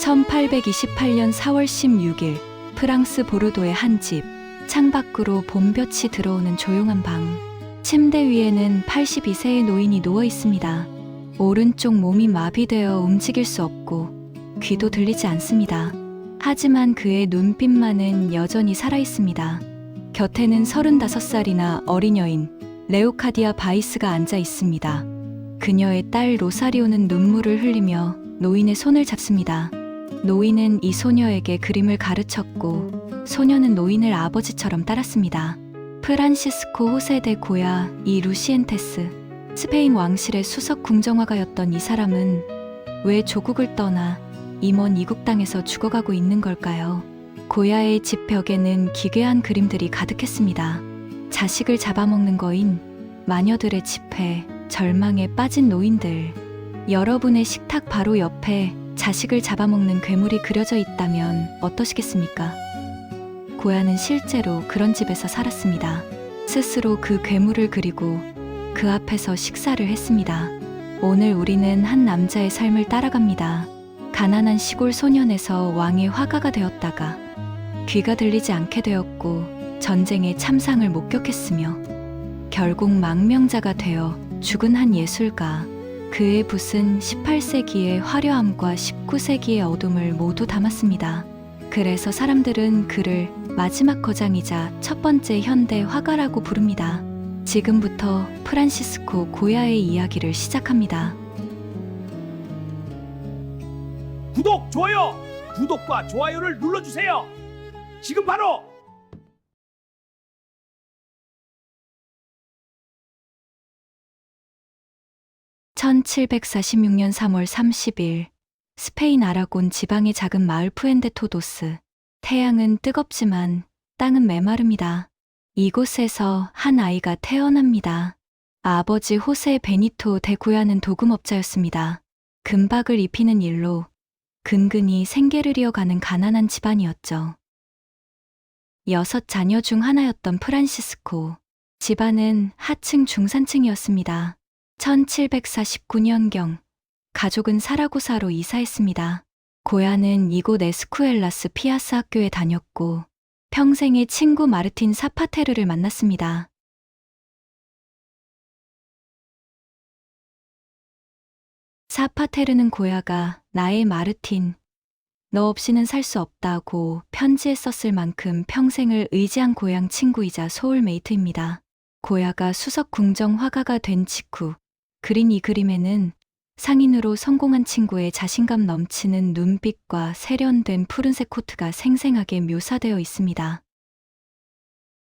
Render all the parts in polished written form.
1828년 4월 16일 프랑스 보르도의 한 집, 창밖으로 봄볕이 들어오는 조용한 방. 침대 위에는 82세의 노인이 누워 있습니다. 오른쪽 몸이 마비되어 움직일 수 없고 귀도 들리지 않습니다. 하지만 그의 눈빛만은 여전히 살아있습니다. 곁에는 35살이나 어린 여인 레오카디아 바이스가 앉아 있습니다. 그녀의 딸 로사리오는 눈물을 흘리며 노인의 손을 잡습니다. 노인은 이 소녀에게 그림을 가르쳤고 소녀는 노인을 아버지처럼 따랐습니다. 프란시스코 호세 데 고야 이 루시엔테스, 스페인 왕실의 수석 궁정화가였던 이 사람은 왜 조국을 떠나 이 먼 이국 땅에서 죽어가고 있는 걸까요? 고야의 집 벽에는 기괴한 그림들이 가득했습니다. 자식을 잡아먹는 거인, 마녀들의 집회, 절망에 빠진 노인들. 여러분의 식탁 바로 옆에 자식을 잡아먹는 괴물이 그려져 있다면 어떠시겠습니까? 고야는 실제로 그런 집에서 살았습니다. 스스로 그 괴물을 그리고 그 앞에서 식사를 했습니다. 오늘 우리는 한 남자의 삶을 따라갑니다. 가난한 시골 소년에서 왕의 화가가 되었다가 귀가 들리지 않게 되었고 전쟁의 참상을 목격했으며 결국 망명자가 되어 죽은 한 예술가. 그의 붓은 18세기의 화려함과 19세기의 어둠을 모두 담았습니다. 그래서 사람들은 그를 마지막 거장이자 첫 번째 현대 화가라고 부릅니다. 지금부터 프란시스코 고야의 이야기를 시작합니다. 구독, 좋아요! 구독과 좋아요를 눌러주세요! 지금 바로! (1746년 3월 30일) 스페인 아라곤 지방의 작은 마을 푸엔데토도스. 태양은 뜨겁지만 땅은 메마릅니다. 이곳에서 한 아이가 태어납니다. 아버지 호세 베니토 데 고야는 도금업자였습니다. 금박을 입히는 일로 근근히 생계를 이어가는 가난한 집안이었죠. 6자녀 중 하나였던 프란시스코. 집안은 하층 중산층이었습니다. 1749년경 가족은 사라고사로 이사했습니다. 고야는 이곳 에스쿠엘라스 피아스 학교에 다녔고 평생의 친구 마르틴 사파테르를 만났습니다. 사파테르는 고야가 나의 마르틴, 너 없이는 살 수 없다고 편지에 썼을 만큼 평생을 의지한 고향 친구이자 소울메이트입니다. 고야가 수석 궁정 화가가 된 직후 그린 이 그림에는 상인으로 성공한 친구의 자신감 넘치는 눈빛과 세련된 푸른색 코트가 생생하게 묘사되어 있습니다.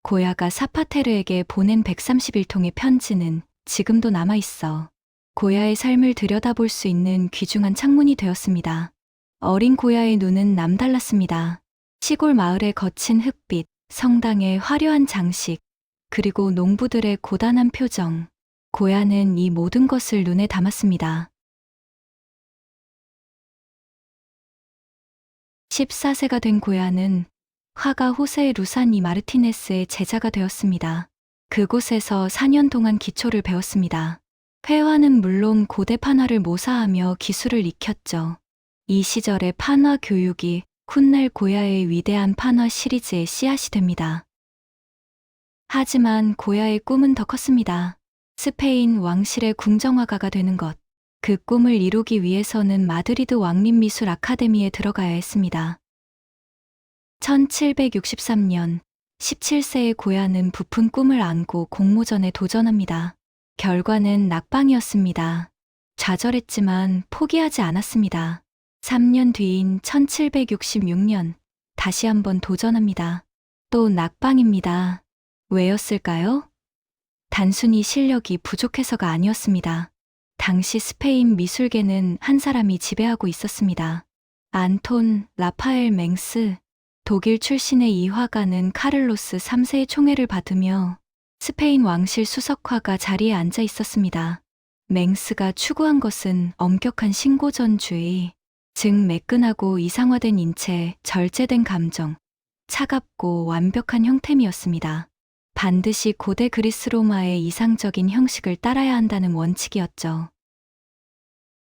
고야가 사파테르에게 보낸 131통의 편지는 지금도 남아있어 고야의 삶을 들여다볼 수 있는 귀중한 창문이 되었습니다. 어린 고야의 눈은 남달랐습니다. 시골 마을의 거친 흙빛, 성당의 화려한 장식, 그리고 농부들의 고단한 표정. 고야는 이 모든 것을 눈에 담았습니다. 14세가 된 고야는 화가 호세 루사니 마르티네스의 제자가 되었습니다. 그곳에서 4년 동안 기초를 배웠습니다. 회화는 물론 고대 판화를 모사하며 기술을 익혔죠. 이 시절의 판화 교육이 훗날 고야의 위대한 판화 시리즈의 씨앗이 됩니다. 하지만 고야의 꿈은 더 컸습니다. 스페인 왕실의 궁정화가가 되는 것. 그 꿈을 이루기 위해서는 마드리드 왕립미술 아카데미에 들어가야 했습니다. 1763년 17세의 고야는 부푼 꿈을 안고 공모전에 도전합니다. 결과는 낙방이었습니다. 좌절했지만 포기하지 않았습니다. 3년 뒤인 1766년 다시 한번 도전합니다. 또 낙방입니다. 왜였을까요? 단순히 실력이 부족해서가 아니었습니다. 당시 스페인 미술계는 한 사람이 지배하고 있었습니다. 안톤 라파엘 맹스. 독일 출신의 이 화가는 카를로스 3세의 총애를 받으며 스페인 왕실 수석화가 자리에 앉아 있었습니다. 맹스가 추구한 것은 엄격한 신고전주의, 즉 매끈하고 이상화된 인체, 절제된 감정, 차갑고 완벽한 형템이었습니다. 반드시 고대 그리스 로마의 이상적인 형식을 따라야 한다는 원칙이었죠.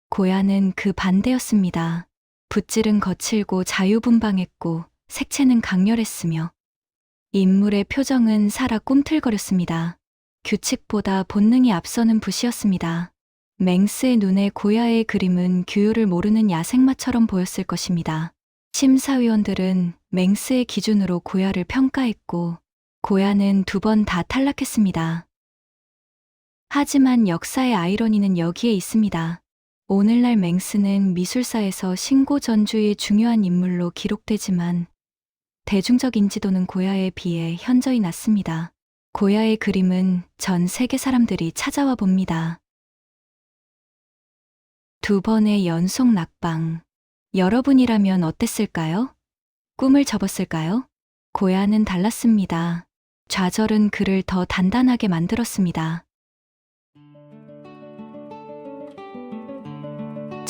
고야는 그 반대였습니다. 붓질은 거칠고 자유분방했고 색채는 강렬했으며 인물의 표정은 살아 꿈틀거렸습니다. 규칙보다 본능이 앞서는 붓이었습니다. 맹스의 눈에 고야의 그림은 규율을 모르는 야생마처럼 보였을 것입니다. 심사위원들은 맹스의 기준으로 고야를 평가했고 고야는 2번 다 탈락했습니다. 하지만 역사의 아이러니는 여기에 있습니다. 오늘날 맹스는 미술사에서 신고전주의 중요한 인물로 기록되지만 대중적 인지도는 고야에 비해 현저히 낮습니다. 고야의 그림은 전 세계 사람들이 찾아와 봅니다. 2번의 연속 낙방. 여러분이라면 어땠을까요? 꿈을 접었을까요? 고야는 달랐습니다. 좌절은 그를 더 단단하게 만들었습니다.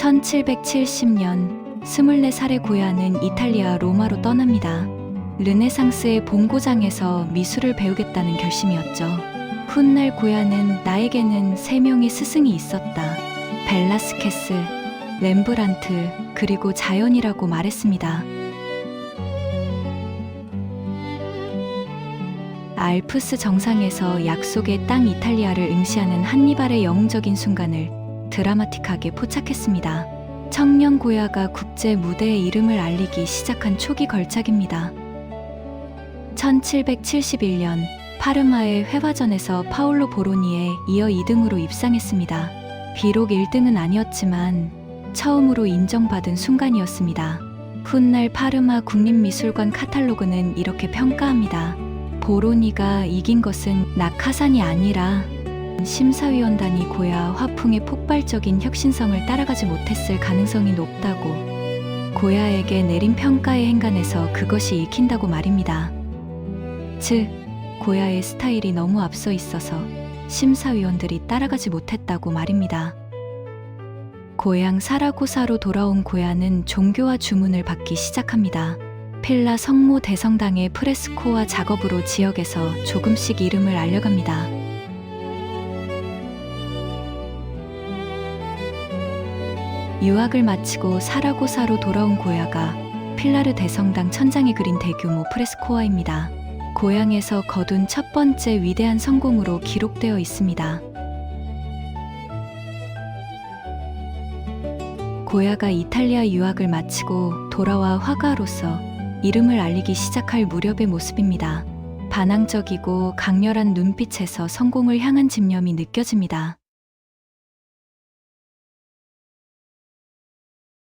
1770년 24살의 고야는 이탈리아 로마로 떠납니다. 르네상스의 본고장에서 미술을 배우겠다는 결심이었죠. 훗날 고야는 나에게는 3명의 스승이 있었다. 벨라스케스, 렘브란트, 그리고 자연이라고 말했습니다. 알프스 정상에서 약속의 땅 이탈리아를 응시하는 한니발의 영웅적인 순간을 드라마틱하게 포착했습니다. 청년 고야가 국제 무대에 이름을 알리기 시작한 초기 걸작입니다. 1771년 파르마의 회화전에서 파올로 보로니에 이어 2등으로 입상했습니다. 비록 1등은 아니었지만 처음으로 인정받은 순간이었습니다. 훗날 파르마 국립미술관 카탈로그는 이렇게 평가합니다. 보로니가 이긴 것은 낙하산이 아니라 심사위원단이 고야 화풍의 폭발적인 혁신성을 따라가지 못했을 가능성이 높다고, 고야에게 내린 평가의 행간에서 그것이 읽힌다고 말입니다. 즉, 고야의 스타일이 너무 앞서 있어서 심사위원들이 따라가지 못했다고 말입니다. 고향 사라고사로 돌아온 고야는 종교와 주문을 받기 시작합니다. 필라 성모 대성당의 프레스코와 작업으로 지역에서 조금씩 이름을 알려갑니다. 유학을 마치고 사라고사로 돌아온 고야가 필라르 대성당 천장에 그린 대규모 프레스코화입니다. 고향에서 거둔 첫 번째 위대한 성공으로 기록되어 있습니다. 고야가 이탈리아 유학을 마치고 돌아와 화가로서 이름을 알리기 시작할 무렵의 모습입니다. 반항적이고 강렬한 눈빛에서 성공을 향한 집념이 느껴집니다.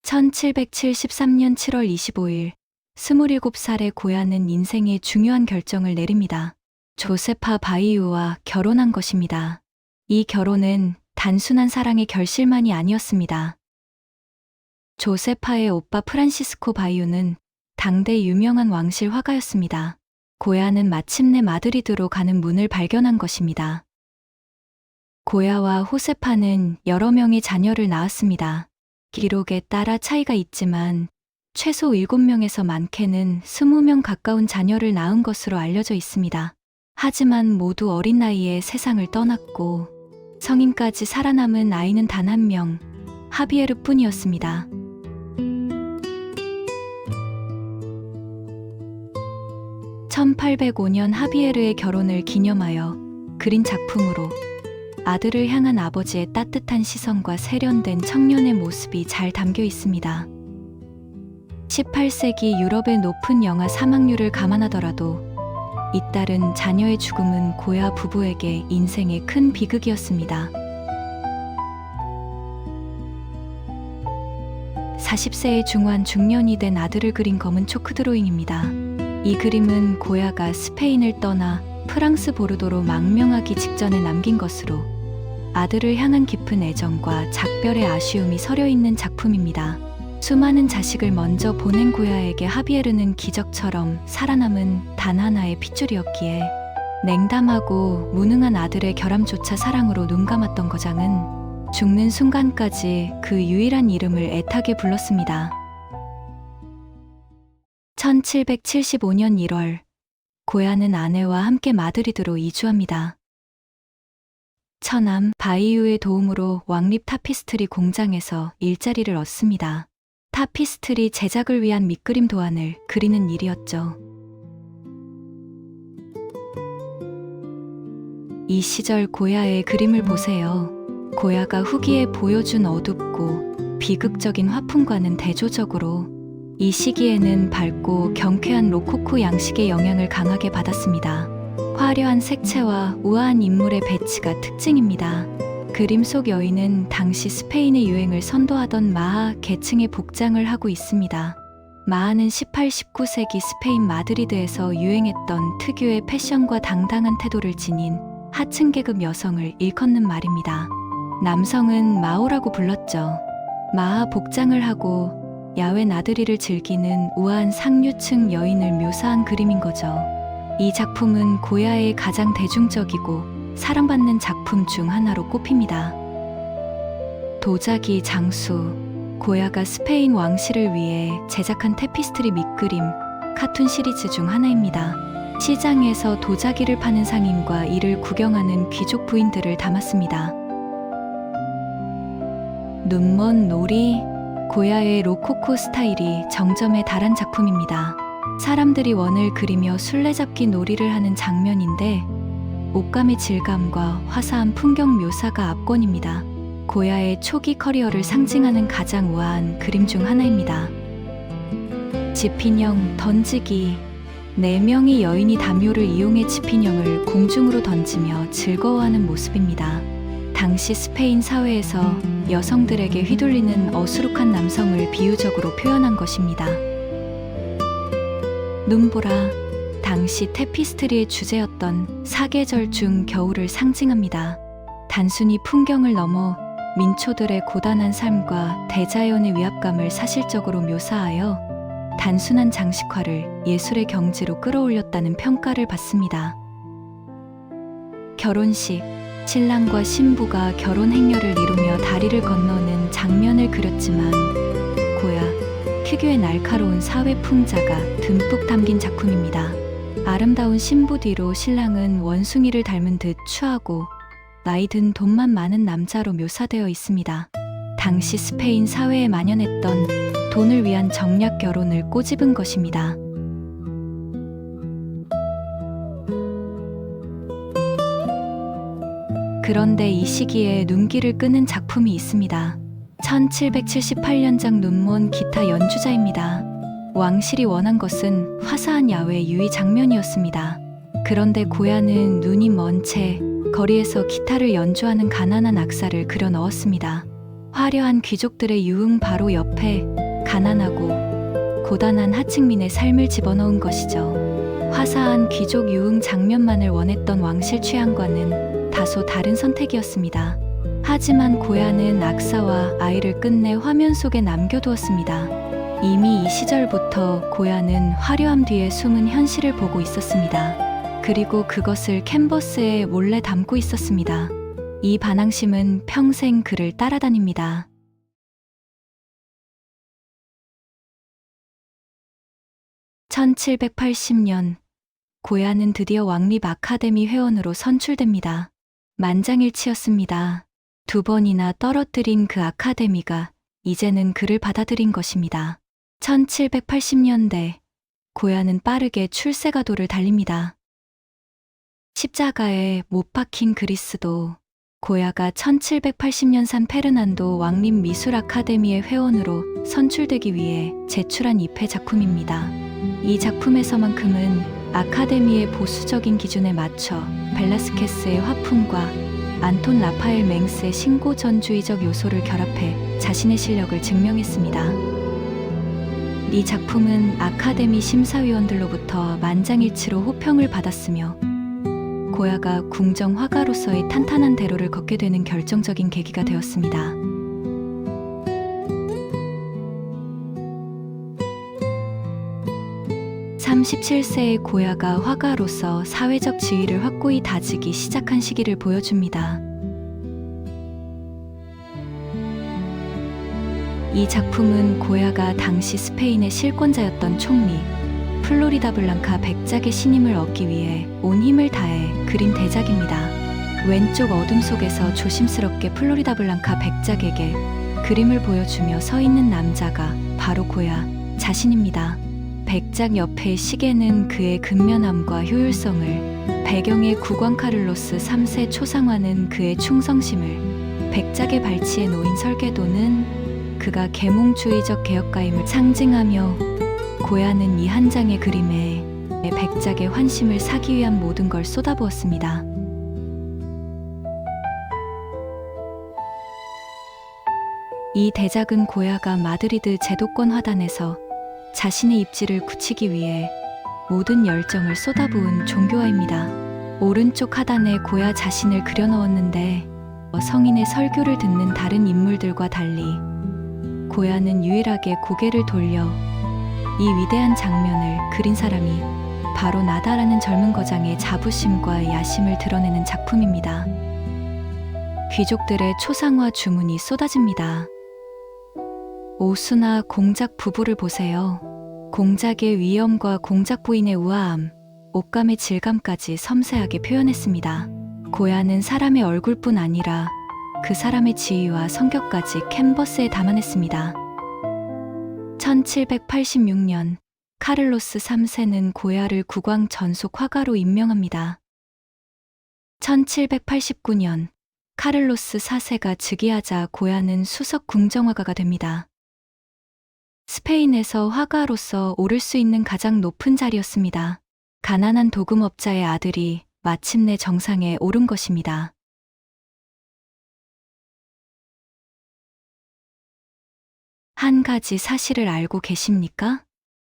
1773년 7월 25일 27살의 고야는 인생의 중요한 결정을 내립니다. 조세파 바이유와 결혼한 것입니다. 이 결혼은 단순한 사랑의 결실만이 아니었습니다. 조세파의 오빠 프란시스코 바이유는 당대 유명한 왕실 화가였습니다. 고야는 마침내 마드리드로 가는 문을 발견한 것입니다. 고야와 호세파는 여러 명의 자녀를 낳았습니다. 기록에 따라 차이가 있지만 최소 7명에서 많게는 20명 가까운 자녀를 낳은 것으로 알려져 있습니다. 하지만 모두 어린 나이에 세상을 떠났고 성인까지 살아남은 아이는 단 1명, 하비에르뿐이었습니다. (1805년) 하비에르의 결혼을 기념하여 그린 작품으로 아들을 향한 아버지의 따뜻한 시선과 세련된 청년의 모습이 잘 담겨 있습니다. 18세기 유럽의 높은 영아 사망률을 감안하더라도 이 딸은 자녀의 죽음은 고야 부부에게 인생의 큰 비극이었습니다. 40세의 중환 중년이 된 아들을 그린 검은 초크 드로잉입니다. 이 그림은 고야가 스페인을 떠나 프랑스 보르도로 망명하기 직전에 남긴 것으로 아들을 향한 깊은 애정과 작별의 아쉬움이 서려 있는 작품입니다. 수많은 자식을 먼저 보낸 고야에게 하비에르는 기적처럼 살아남은 단 하나의 핏줄이었기에 냉담하고 무능한 아들의 결함조차 사랑으로 눈감았던 거장은 죽는 순간까지 그 유일한 이름을 애타게 불렀습니다. 1775년 1월, 고야는 아내와 함께 마드리드로 이주합니다. 처남 바이유의 도움으로 왕립 타피스트리 공장에서 일자리를 얻습니다. 타피스트리 제작을 위한 밑그림 도안을 그리는 일이었죠. 이 시절 고야의 그림을 보세요. 고야가 후기에 보여준 어둡고 비극적인 화풍과는 대조적으로 이 시기에는 밝고 경쾌한 로코코 양식의 영향을 강하게 받았습니다. 화려한 색채와 우아한 인물의 배치가 특징입니다. 그림 속 여인은 당시 스페인의 유행을 선도하던 마하 계층의 복장을 하고 있습니다. 마하는 18, 19세기 스페인 마드리드에서 유행했던 특유의 패션과 당당한 태도를 지닌 하층 계급 여성을 일컫는 말입니다. 남성은 마오라고 불렀죠. 마하 복장을 하고 야외 나들이를 즐기는 우아한 상류층 여인을 묘사한 그림인 거죠. 이 작품은 고야의 가장 대중적이고 사랑받는 작품 중 하나로 꼽힙니다. 도자기 장수. 고야가 스페인 왕실을 위해 제작한 테피스트리 밑그림 카툰 시리즈 중 하나입니다. 시장에서 도자기를 파는 상인과 이를 구경하는 귀족 부인들을 담았습니다. 눈먼 놀이. 고야의 로코코 스타일이 정점에 달한 작품입니다. 사람들이 원을 그리며 술래잡기 놀이를 하는 장면인데 옷감의 질감과 화사한 풍경 묘사가 압권입니다. 고야의 초기 커리어를 상징하는 가장 우아한 그림 중 하나입니다. 지핀형 던지기. 4명의 여인이 담요를 이용해 지핀형을 공중으로 던지며 즐거워하는 모습입니다. 당시 스페인 사회에서 여성들에게 휘둘리는 어수룩한 남성을 비유적으로 표현한 것입니다. 눈보라. 당시 테피스트리의 주제였던 사계절 중 겨울을 상징합니다. 단순히 풍경을 넘어 민초들의 고단한 삶과 대자연의 위압감을 사실적으로 묘사하여 단순한 장식화를 예술의 경지로 끌어올렸다는 평가를 받습니다. 결혼식. 신랑과 신부가 결혼 행렬을 이루며 다리를 건너는 장면을 그렸지만 고야 특유의 날카로운 사회 풍자가 듬뿍 담긴 작품입니다. 아름다운 신부 뒤로 신랑은 원숭이를 닮은 듯 추하고 나이 든 돈만 많은 남자로 묘사되어 있습니다. 당시 스페인 사회에 만연했던 돈을 위한 정략 결혼을 꼬집은 것입니다. 그런데 이 시기에 눈길을 끄는 작품이 있습니다. 1778년작 눈먼 기타 연주자입니다. 왕실이 원한 것은 화사한 야외 유의 장면이었습니다. 그런데 고야는 눈이 먼 채 거리에서 기타를 연주하는 가난한 악사를 그려 넣었습니다. 화려한 귀족들의 유흥 바로 옆에 가난하고 고단한 하층민의 삶을 집어넣은 것이죠. 화사한 귀족 유흥 장면만을 원했던 왕실 취향과는 다소 다른 선택이었습니다. 하지만 고야는 악사와 아이를 끝내 화면 속에 남겨두었습니다. 이미 이 시절부터 고야는 화려함 뒤에 숨은 현실을 보고 있었습니다. 그리고 그것을 캔버스에 몰래 담고 있었습니다. 이 반항심은 평생 그를 따라다닙니다. (1780년) 고야는 드디어 왕립 아카데미 회원으로 선출됩니다. 만장일치였습니다. 2번이나 떨어뜨린 그 아카데미가 이제는 그를 받아들인 것입니다. 1780년대 고야는 빠르게 출세가도를 달립니다. 십자가에 못 박힌 그리스도. 고야가 1780년산 페르난도 왕립 미술 아카데미의 회원으로 선출되기 위해 제출한 입회 작품입니다. 이 작품에서만큼은 아카데미의 보수적인 기준에 맞춰 벨라스케스의 화풍과 안톤 라파엘 맹스의 신고전주의적 요소를 결합해 자신의 실력을 증명했습니다. 이 작품은 아카데미 심사위원들로부터 만장일치로 호평을 받았으며 고야가 궁정 화가로서의 탄탄한 대로를 걷게 되는 결정적인 계기가 되었습니다. (37세의) 고야가 화가로서 사회적 지위를 확고히 다지기 시작한 시기를 보여줍니다. 이 작품은 고야가 당시 스페인의 실권자였던 총리 플로리다 블랑카 백작의 신임을 얻기 위해 온 힘을 다해 그린 대작입니다. 왼쪽 어둠 속에서 조심스럽게 플로리다 블랑카 백작에게 그림을 보여주며 서 있는 남자가 바로 고야 자신입니다. 백작 옆의 시계는 그의 근면함과 효율성을, 배경의 국왕 카를로스 3세 초상화는 그의 충성심을, 백작의 발치에 놓인 설계도는 그가 계몽주의적 개혁가임을 상징하며, 고야는 이 한 장의 그림에 백작의 환심을 사기 위한 모든 걸 쏟아부었습니다. 이 대작은 고야가 마드리드 제도권 화단에서 자신의 입지를 굳히기 위해 모든 열정을 쏟아부은 종교화입니다. 오른쪽 하단에 고야 자신을 그려넣었는데, 성인의 설교를 듣는 다른 인물들과 달리 고야는 유일하게 고개를 돌려 이 위대한 장면을 그린 사람이 바로 나다라는 젊은 거장의 자부심과 야심을 드러내는 작품입니다. 귀족들의 초상화 주문이 쏟아집니다. 오수나 공작 부부를 보세요. 공작의 위엄과 공작 부인의 우아함, 옷감의 질감까지 섬세하게 표현했습니다. 고야는 사람의 얼굴뿐 아니라 그 사람의 지위와 성격까지 캔버스에 담아냈습니다. 1786년 카를로스 3세는 고야를 국왕 전속 화가로 임명합니다. 1789년 카를로스 4세가 즉위하자 고야는 수석 궁정화가가 됩니다. 스페인에서 화가로서 오를 수 있는 가장 높은 자리였습니다. 가난한 도금업자의 아들이 마침내 정상에 오른 것입니다. 한 가지 사실을 알고 계십니까?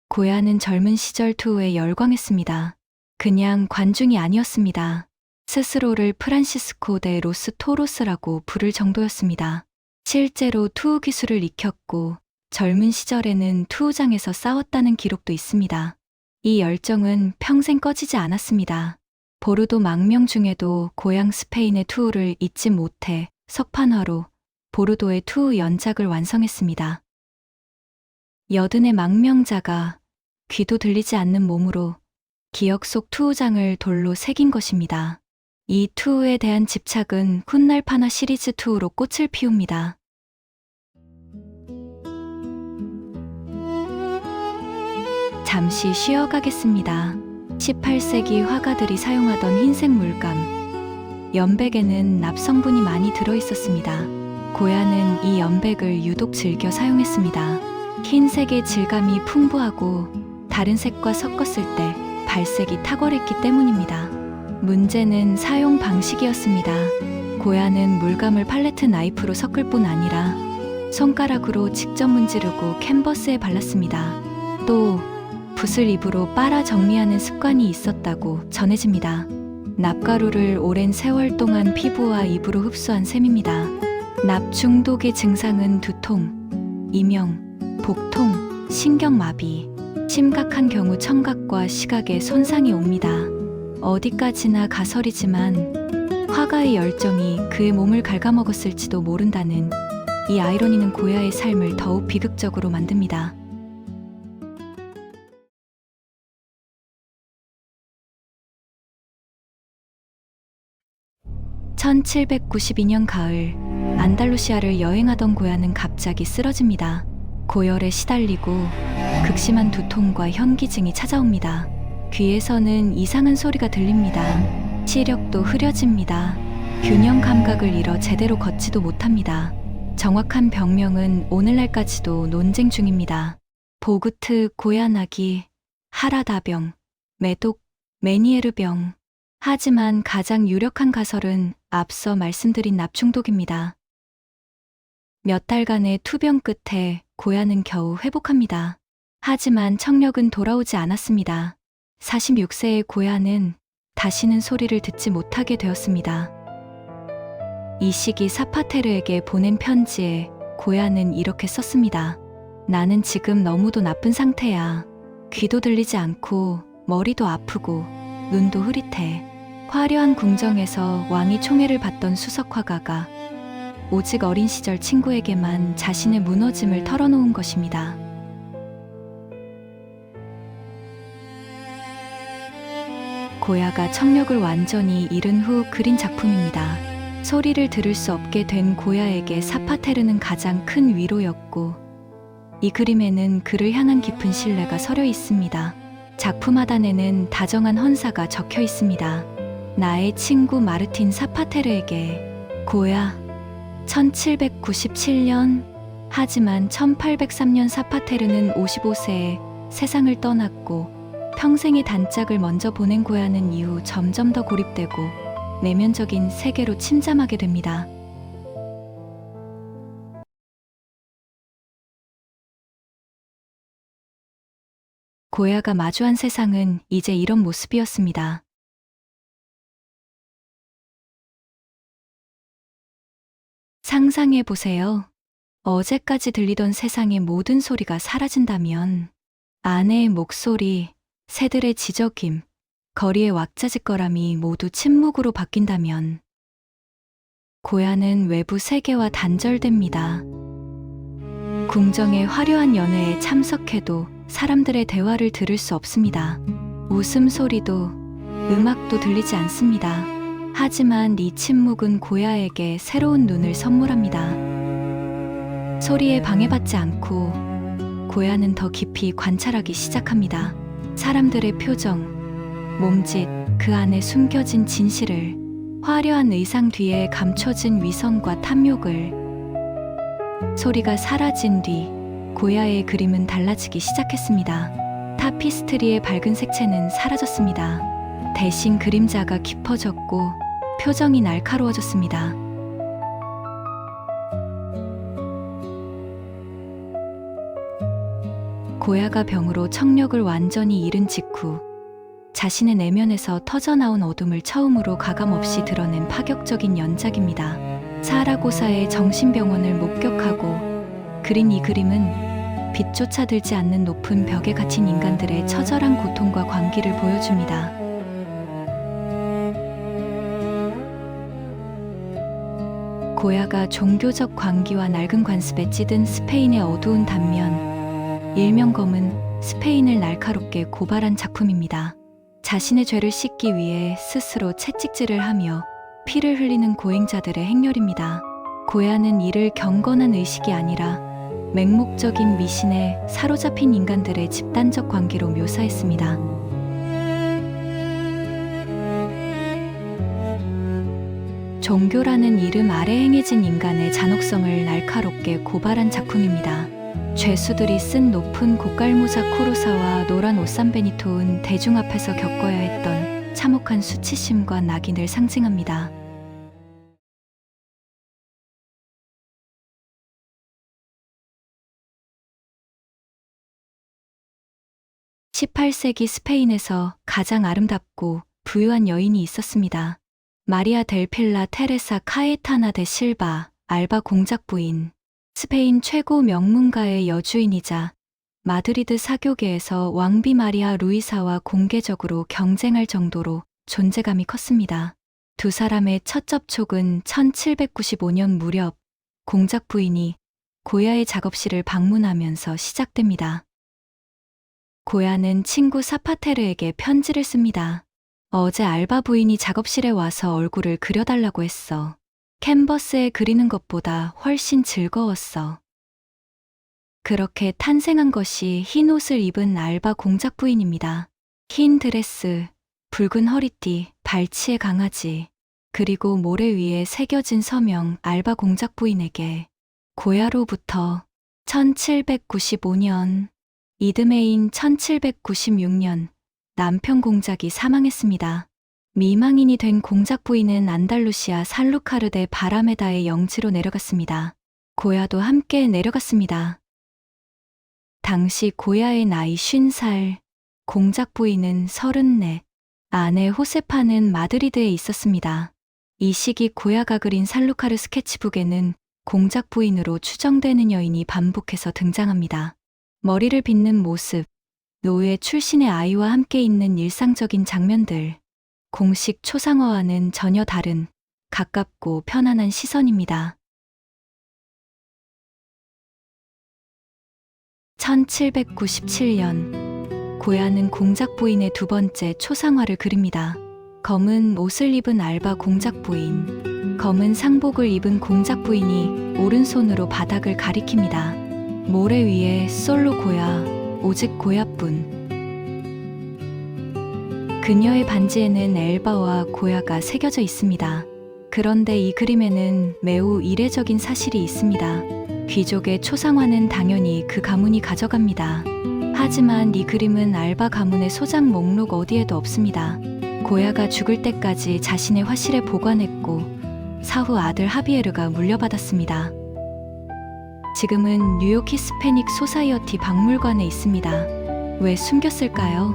고야는 젊은 시절 투우에 열광했습니다. 그냥 관중이 아니었습니다. 스스로를 프란시스코 데 로스 토로스라고 부를 정도였습니다. 실제로 투우 기술을 익혔고 젊은 시절에는 투우장에서 싸웠다는 기록도 있습니다. 이 열정은 평생 꺼지지 않았습니다. 보르도 망명 중에도 고향 스페인의 투우를 잊지 못해 석판화로 보르도의 투우 연작을 완성했습니다. 여든의 망명자가 귀도 들리지 않는 몸으로 기억 속 투우장을 돌로 새긴 것입니다. 이 투우에 대한 집착은 훗날 판화 시리즈 투우로 꽃을 피웁니다. 잠시 쉬어가겠습니다. 18세기 화가들이 사용하던 흰색 물감, 연백에는 납성분이 많이 들어있었습니다. 고야는 이 연백을 유독 즐겨 사용했습니다. 흰색의 질감이 풍부하고 다른 색과 섞었을 때 발색이 탁월했기 때문입니다. 문제는 사용 방식이었습니다. 고야는 물감을 팔레트 나이프로 섞을 뿐 아니라 손가락으로 직접 문지르고 캔버스에 발랐습니다. 또 붓을 입으로 빨아 정리하는 습관이 있었다고 전해집니다. 납가루를 오랜 세월 동안 피부와 입으로 흡수한 셈입니다. 납 중독의 증상은 두통, 이명, 복통, 신경마비, 심각한 경우 청각과 시각에 손상이 옵니다. 어디까지나 가설이지만 화가의 열정이 그의 몸을 갉아먹었을지도 모른다는 이 아이러니는 고야의 삶을 더욱 비극적으로 만듭니다. (1792년) 가을, 안달루시아를 여행하던 고야는 갑자기 쓰러집니다. 고열에 시달리고 극심한 두통과 현기증이 찾아옵니다. 귀에서는 이상한 소리가 들립니다. 시력도 흐려집니다. 균형 감각을 잃어 제대로 걷지도 못합니다. 정확한 병명은 오늘날까지도 논쟁 중입니다. 보그트 고야나기, 하라다병, 메독, 메니에르병. 하지만 가장 유력한 가설은 앞서 말씀드린 납중독입니다. 몇 달간의 투병 끝에 고야는 겨우 회복합니다. 하지만 청력은 돌아오지 않았습니다. 46세의 고야는 다시는 소리를 듣지 못하게 되었습니다. 이 시기 사파테르에게 보낸 편지에 고야는 이렇게 썼습니다. 나는 지금 너무도 나쁜 상태야. 귀도 들리지 않고 머리도 아프고 눈도 흐릿해. 화려한 궁정에서 왕이 총애를 받던 수석화가가 오직 어린 시절 친구에게만 자신의 무너짐을 털어놓은 것입니다. 고야가 청력을 완전히 잃은 후 그린 작품입니다. 소리를 들을 수 없게 된 고야에게 사파테르는 가장 큰 위로였고, 이 그림에는 그를 향한 깊은 신뢰가 서려 있습니다. 작품 하단에는 다정한 헌사가 적혀 있습니다. 나의 친구 마르틴 사파테르에게. 고야. 1797년. 하지만 1803년 사파테르는 55세에 세상을 떠났고 평생의 단짝을 먼저 보낸 고야는 이후 점점 더 고립되고 내면적인 세계로 침잠하게 됩니다. 고야가 마주한 세상은 이제 이런 모습이었습니다. 상상해 보세요. 어제까지 들리던 세상의 모든 소리가 사라진다면, 아내의 목소리, 새들의 지저귐, 거리의 왁자지껄함이 모두 침묵으로 바뀐다면, 고야는 외부 세계와 단절됩니다. 궁정의 화려한 연회에 참석해도 사람들의 대화를 들을 수 없습니다. 웃음소리도, 음악도 들리지 않습니다. 하지만 이 침묵은 고야에게 새로운 눈을 선물합니다. 소리에 방해받지 않고 고야는 더 깊이 관찰하기 시작합니다. 사람들의 표정, 몸짓, 그 안에 숨겨진 진실을, 화려한 의상 뒤에 감춰진 위선과 탐욕을. 소리가 사라진 뒤 고야의 그림은 달라지기 시작했습니다. 타피스트리의 밝은 색채는 사라졌습니다. 대신 그림자가 깊어졌고 표정이 날카로워졌습니다. 고야가 병으로 청력을 완전히 잃은 직후 자신의 내면에서 터져나온 어둠을 처음으로 가감없이 드러낸 파격적인 연작입니다. 사라고사의 정신병원을 목격하고 그린 이 그림은 빛조차 들지 않는 높은 벽에 갇힌 인간들의 처절한 고통과 광기를 보여줍니다. 고야가 종교적 광기와 낡은 관습에 찌든 스페인의 어두운 단면, 일명 검은 스페인을 날카롭게 고발한 작품입니다. 자신의 죄를 씻기 위해 스스로 채찍질을 하며 피를 흘리는 고행자들의 행렬입니다. 고야는 이를 경건한 의식이 아니라 맹목적인 미신에 사로잡힌 인간들의 집단적 관계로 묘사했습니다. 종교라는 이름 아래 행해진 인간의 잔혹성을 날카롭게 고발한 작품입니다. 죄수들이 쓴 높은 고깔모자 코르사와 노란 옷산베니토은 대중 앞에서 겪어야 했던 참혹한 수치심과 낙인을 상징합니다. (18세기) 스페인에서 가장 아름답고 부유한 여인이 있었습니다. 마리아 델 필라 테레사 카에타나 데 실바, 알바 공작 부인. 스페인 최고 명문가의 여주인이자 마드리드 사교계에서 왕비 마리아 루이사와 공개적으로 경쟁할 정도로 존재감이 컸습니다. 두 사람의 첫 접촉은 1795년 무렵 공작 부인이 고야의 작업실을 방문하면서 시작됩니다. 고야는 친구 사파테르에게 편지를 씁니다. 어제 알바 부인이 작업실에 와서 얼굴을 그려달라고 했어. 캔버스에 그리는 것보다 훨씬 즐거웠어. 그렇게 탄생한 것이 흰 옷을 입은 알바 공작 부인입니다. 흰 드레스, 붉은 허리띠, 발치의 강아지, 그리고 모래 위에 새겨진 서명 알바 공작 부인에게 고야로부터 1795년, 이듬해인 1796년 남편 공작이 사망했습니다. 미망인이 된 공작 부인은 안달루시아 살루카르데 바라메다의 영지로 내려갔습니다. 고야도 함께 내려갔습니다. 당시 고야의 나이 50살, 공작 부인은 34, 아내 호세파는 마드리드에 있었습니다. 이 시기 고야가 그린 살루카르 스케치북에는 공작 부인으로 추정되는 여인이 반복해서 등장합니다. 머리를 빗는 모습, 노예 출신의 아이와 함께 있는 일상적인 장면들, 공식 초상화와는 전혀 다른 가깝고 편안한 시선입니다. 1797년 고야는 공작 부인의 두 번째 초상화를 그립니다. 검은 옷을 입은 알바 공작 부인, 검은 상복을 입은 공작 부인이 오른손으로 바닥을 가리킵니다. 모래 위에 솔로 고야, 오직 고야뿐. 그녀의 반지에는 엘바와 고야가 새겨져 있습니다. 그런데 이 그림에는 매우 이례적인 사실이 있습니다. 귀족의 초상화는 당연히 그 가문이 가져갑니다. 하지만 이 그림은 알바 가문의 소장 목록 어디에도 없습니다. 고야가 죽을 때까지 자신의 화실에 보관했고 사후 아들 하비에르가 물려받았습니다. 지금은 뉴욕 히스패닉 소사이어티 박물관에 있습니다. 왜 숨겼을까요?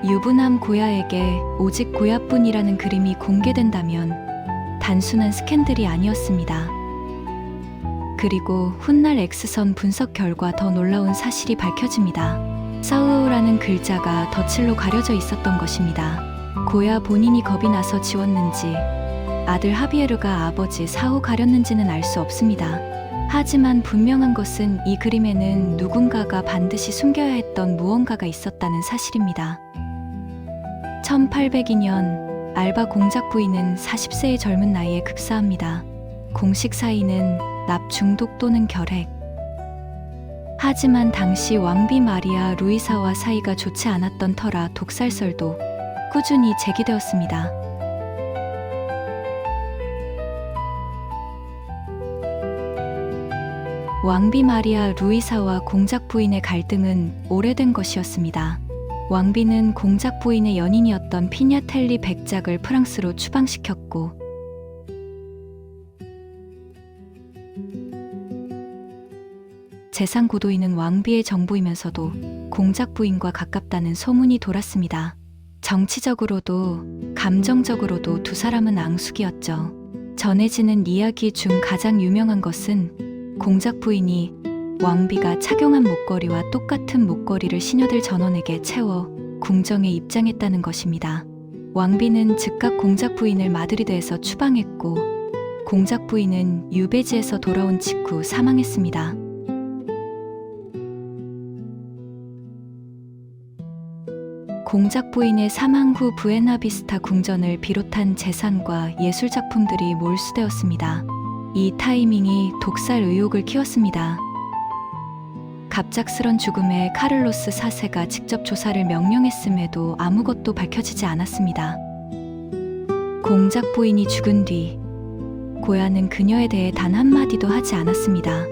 유부남 고야에게 오직 고야뿐이라는 그림이 공개된다면 단순한 스캔들이 아니었습니다. 그리고 훗날 X선 분석 결과 더 놀라운 사실이 밝혀집니다. 사우라는 글자가 덧칠로 가려져 있었던 것입니다. 고야 본인이 겁이 나서 지웠는지 아들 하비에르가 아버지 사후 가렸는지는 알 수 없습니다. 하지만 분명한 것은 이 그림에는 누군가가 반드시 숨겨야 했던 무언가가 있었다는 사실입니다. 1802년 알바 공작 부인은 40세의 젊은 나이에 급사합니다. 공식 사인은 납 중독 또는 결핵. 하지만 당시 왕비 마리아 루이사와 사이가 좋지 않았던 터라 독살설도 꾸준히 제기되었습니다. 왕비 마리아 루이사와 공작 부인의 갈등은 오래된 것이었습니다. 왕비는 공작 부인의 연인이었던 피냐텔리 백작을 프랑스로 추방시켰고 재상 고도인은 왕비의 정부이면서도 공작 부인과 가깝다는 소문이 돌았습니다. 정치적으로도 감정적으로도 두 사람은 앙숙이었죠. 전해지는 이야기 중 가장 유명한 것은 공작 부인이 왕비가 착용한 목걸이와 똑같은 목걸이를 시녀들 전원에게 채워 궁정에 입장했다는 것입니다. 왕비는 즉각 공작 부인을 마드리드에서 추방했고 공작 부인은 유베지에서 돌아온 직후 사망했습니다. 공작 부인의 사망 후 부에나비스타 궁전을 비롯한 재산과 예술 작품들이 몰수되었습니다. 이 타이밍이 독살 의혹을 키웠습니다. 갑작스런 죽음에 카를로스 4세가 직접 조사를 명령했음에도 아무것도 밝혀지지 않았습니다. 공작 부인이 죽은 뒤 고야는 그녀에 대해 단 한마디도 하지 않았습니다.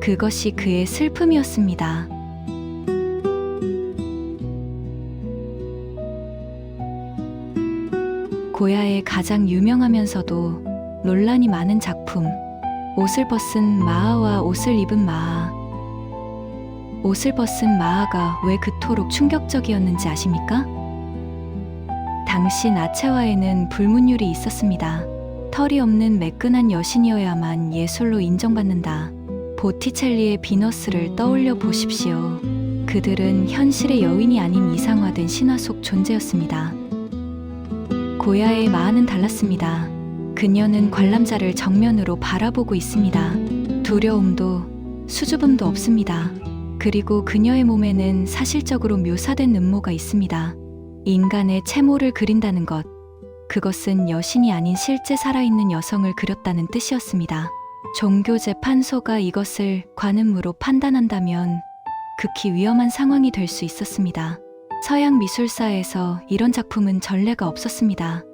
그것이 그의 슬픔이었습니다. 고야의 가장 유명하면서도 논란이 많은 작품, 옷을 벗은 마아와 옷을 입은 마아. 옷을 벗은 마아가 왜 그토록 충격적이었는지 아십니까? 당시 나체화에는 불문율이 있었습니다. 털이 없는 매끈한 여신이어야만 예술로 인정받는다. 보티첼리의 비너스를 떠올려 보십시오. 그들은 현실의 여인이 아닌 이상화된 신화 속 존재였습니다. 고야의 마아는 달랐습니다. 그녀는 관람자를 정면으로 바라보고 있습니다. 두려움도 수줍음도 없습니다. 그리고 그녀의 몸에는 사실적으로 묘사된 음모가 있습니다. 인간의 채모를 그린다는 것. 그것은 여신이 아닌 실제 살아있는 여성을 그렸다는 뜻이었습니다. 종교재판소가 이것을 관음으로 판단한다면 극히 위험한 상황이 될 수 있었습니다. 서양 미술사에서 이런 작품은 전례가 없었습니다.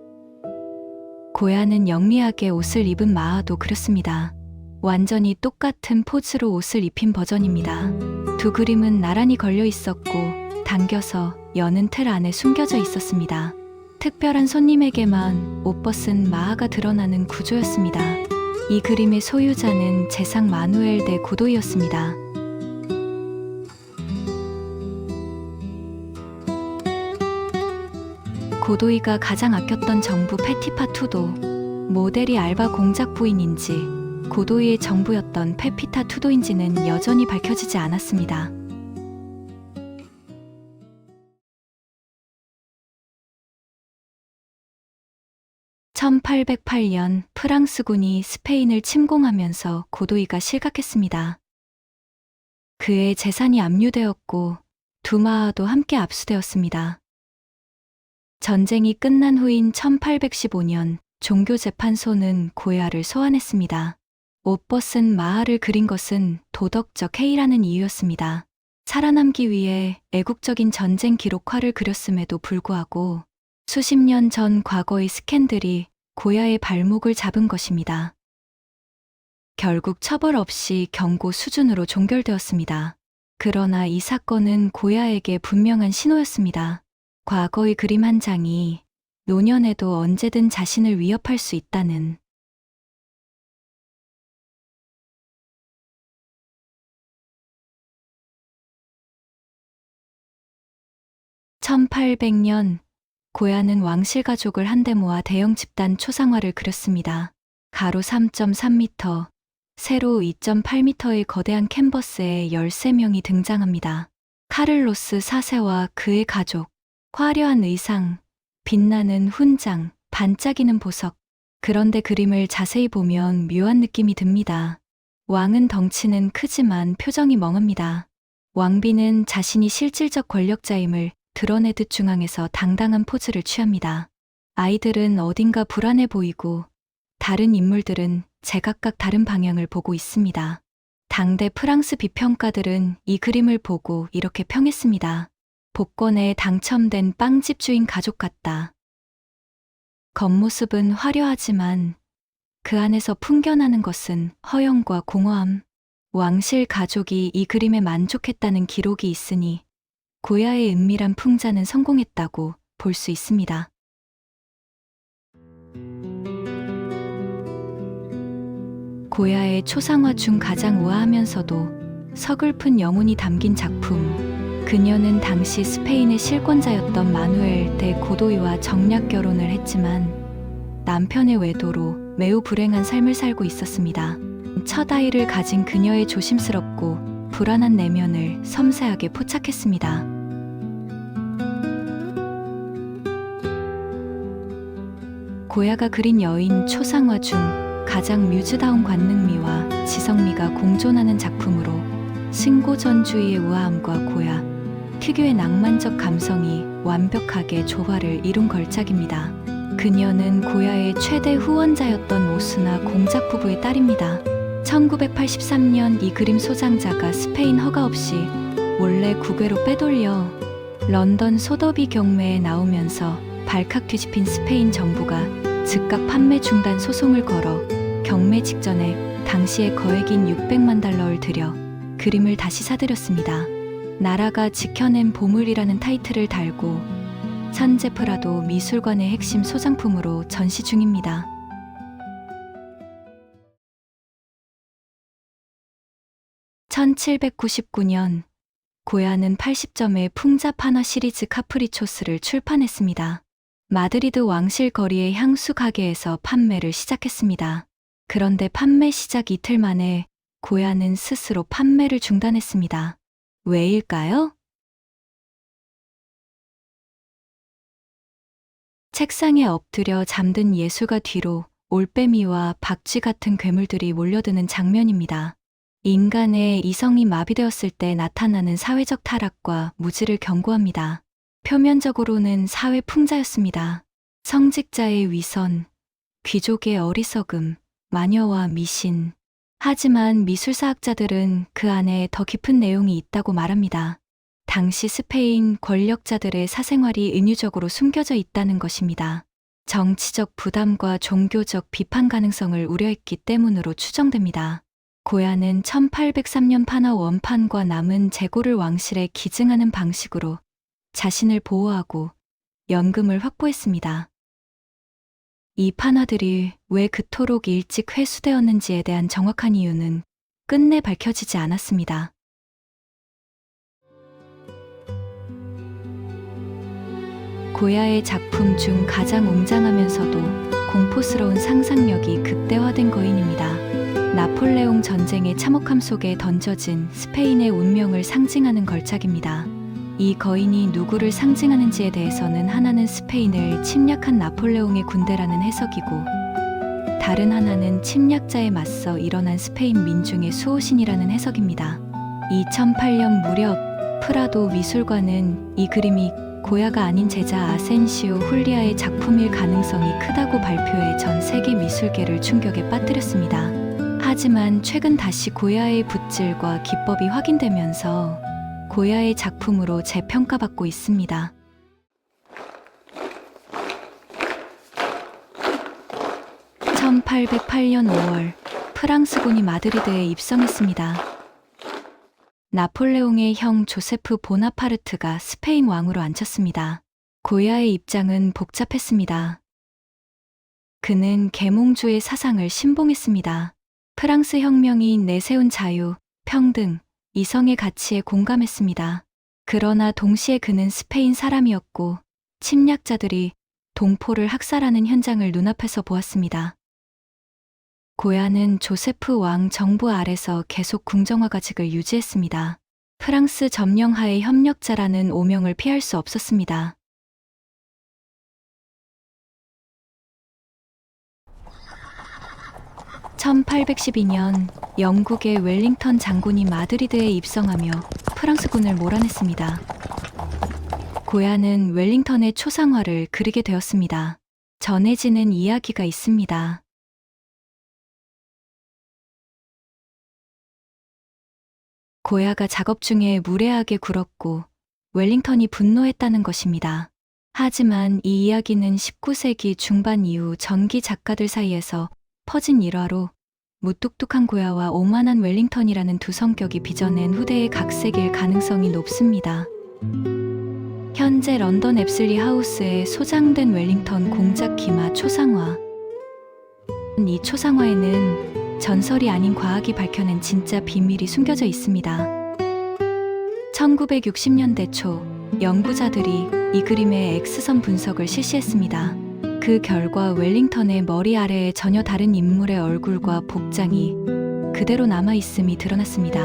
고야는 영리하게 옷을 입은 마아도 그렸습니다. 완전히 똑같은 포즈로 옷을 입힌 버전입니다. 두 그림은 나란히 걸려 있었고 당겨서 여는 틀 안에 숨겨져 있었습니다. 특별한 손님에게만 옷 벗은 마아가 드러나는 구조였습니다. 이 그림의 소유자는 재상 마누엘 데 고도이였습니다. 고도이가 가장 아꼈던 정부 페티파 투도, 모델이 알바 공작 부인인지 고도이의 정부였던 페피타 투도인지는 여전히 밝혀지지 않았습니다. (1808년) 프랑스군이 스페인을 침공하면서 고도이가 실각했습니다. 그의 재산이 압류되었고 두 마아도 함께 압수되었습니다. 전쟁이 끝난 후인 1815년 종교재판소는 고야를 소환했습니다. 옷 벗은 마하를 그린 것은 도덕적 해이라는 이유였습니다. 살아남기 위해 애국적인 전쟁 기록화를 그렸음에도 불구하고 수십 년 전 과거의 스캔들이 고야의 발목을 잡은 것입니다. 결국 처벌 없이 경고 수준으로 종결되었습니다. 그러나 이 사건은 고야에게 분명한 신호였습니다. 과거의 그림 한 장이 노년에도 언제든 자신을 위협할 수 있다는. (1800년) 고야는 왕실 가족을 한데 모아 대형 집단 초상화를 그렸습니다. 가로 3.3m, 세로 2.8m의 거대한 캔버스에 13명이 등장합니다. 카를로스 4세와 그의 가족, 화려한 의상, 빛나는 훈장, 반짝이는 보석. 그런데 그림을 자세히 보면 묘한 느낌이 듭니다. 왕은 덩치는 크지만 표정이 멍합니다. 왕비는 자신이 실질적 권력자임을 드러내듯 중앙에서 당당한 포즈를 취합니다. 아이들은 어딘가 불안해 보이고 다른 인물들은 제각각 다른 방향을 보고 있습니다. 당대 프랑스 비평가들은 이 그림을 보고 이렇게 평했습니다. 복권에 당첨된 빵집 주인 가족 같다. 겉모습은 화려하지만 그 안에서 풍겨나는 것은 허영과 공허함. 왕실 가족이 이 그림에 만족했다는 기록이 있으니 고야의 은밀한 풍자는 성공했다고 볼 수 있습니다. 고야의 초상화 중 가장 우아하면서도 서글픈 영혼이 담긴 작품. 그녀는 당시 스페인의 실권자였던 마누엘 데 고도이와 정략 결혼을 했지만 남편의 외도로 매우 불행한 삶을 살고 있었습니다. 첫 아이를 가진 그녀의 조심스럽고 불안한 내면을 섬세하게 포착했습니다. 고야가 그린 여인 초상화 중 가장 뮤즈다운 관능미와 지성미가 공존하는 작품으로 신고전주의의 우아함과 고야, 특유의 낭만적 감성이 완벽하게 조화를 이룬 걸작입니다. 그녀는 고야의 최대 후원자였던 모스나 공작 부부의 딸입니다. 1983년 이 그림 소장자가 스페인 허가 없이 몰래 국외로 빼돌려 런던 소더비 경매에 나오면서 발칵 뒤집힌 스페인 정부가 즉각 판매 중단 소송을 걸어 경매 직전에 당시의 거액인 600만 달러를 들여 그림을 다시 사들였습니다. 나라가 지켜낸 보물이라는 타이틀을 달고 현재 프라도 미술관의 핵심 소장품으로 전시 중입니다. (1799년) 고야는 80점의 풍자판화 시리즈 카프리초스를 출판했습니다. 마드리드 왕실 거리의 향수 가게에서 판매를 시작했습니다. 그런데 판매 시작 이틀 만에 고야는 스스로 판매를 중단했습니다. 왜일까요? 책상에 엎드려 잠든 예술가 뒤로 올빼미와 박쥐 같은 괴물들이 몰려드는 장면입니다. 인간의 이성이 마비되었을 때 나타나는 사회적 타락과 무지를 경고합니다. 표면적으로는 사회 풍자였습니다. 성직자의 위선, 귀족의 어리석음, 마녀와 미신. 하지만 미술사학자들은 그 안에 더 깊은 내용이 있다고 말합니다. 당시 스페인 권력자들의 사생활이 은유적으로 숨겨져 있다는 것입니다. 정치적 부담과 종교적 비판 가능성을 우려했기 때문으로 추정됩니다. 고야는 1803년 판화 원판과 남은 재고를 왕실에 기증하는 방식으로 자신을 보호하고 연금을 확보했습니다. 이 판화들이 왜 그토록 일찍 회수되었는지에 대한 정확한 이유는 끝내 밝혀지지 않았습니다. 고야의 작품 중 가장 웅장하면서도 공포스러운 상상력이 극대화된 거인입니다. 나폴레옹 전쟁의 참혹함 속에 던져진 스페인의 운명을 상징하는 걸작입니다. 이 거인이 누구를 상징하는지에 대해서는 하나는 스페인을 침략한 나폴레옹의 군대라는 해석이고 다른 하나는 침략자에 맞서 일어난 스페인 민중의 수호신이라는 해석입니다. 2008년 무렵 프라도 미술관은 이 그림이 고야가 아닌 제자 아센시오 훌리아의 작품일 가능성이 크다고 발표해 전 세계 미술계를 충격에 빠뜨렸습니다. 하지만 최근 다시 고야의 붓질과 기법이 확인되면서 고야의 작품으로 재평가받고 있습니다. 1808년 5월 프랑스군이 마드리드에 입성했습니다. 나폴레옹의 형 조세프 보나파르트가 스페인 왕으로 앉혔습니다. 고야의 입장은 복잡했습니다. 그는 계몽주의 사상을 신봉했습니다. 프랑스 혁명이 내세운 자유, 평등, 이성의 가치에 공감했습니다. 그러나 동시에 그는 스페인 사람이었고 침략자들이 동포를 학살하는 현장을 눈앞에서 보았습니다. 고야는 조세프 왕 정부 아래서 계속 궁정화가직을 유지했습니다. 프랑스 점령하의 협력자라는 오명을 피할 수 없었습니다. (1812년) 영국의 웰링턴 장군이 마드리드에 입성하며 프랑스군을 몰아냈습니다. 고야는 웰링턴의 초상화를 그리게 되었습니다. 전해지는 이야기가 있습니다. 고야가 작업 중에 무례하게 굴었고 웰링턴이 분노했다는 것입니다. 하지만 이 이야기는 19세기 중반 이후 전기 작가들 사이에서 퍼진 일화로 무뚝뚝한 고야와 오만한 웰링턴이라는 두 성격이 빚어낸 후대의 각색일 가능성이 높습니다. 현재 런던 앱슬리 하우스에 소장된 웰링턴 공작 기마 초상화. 이 초상화에는 전설이 아닌 과학이 밝혀낸 진짜 비밀이 숨겨져 있습니다. 1960년대 초 연구자들이 이 그림의 X선 분석을 실시했습니다. 그 결과 웰링턴의 머리 아래에 전혀 다른 인물의 얼굴과 복장이 그대로 남아있음이 드러났습니다.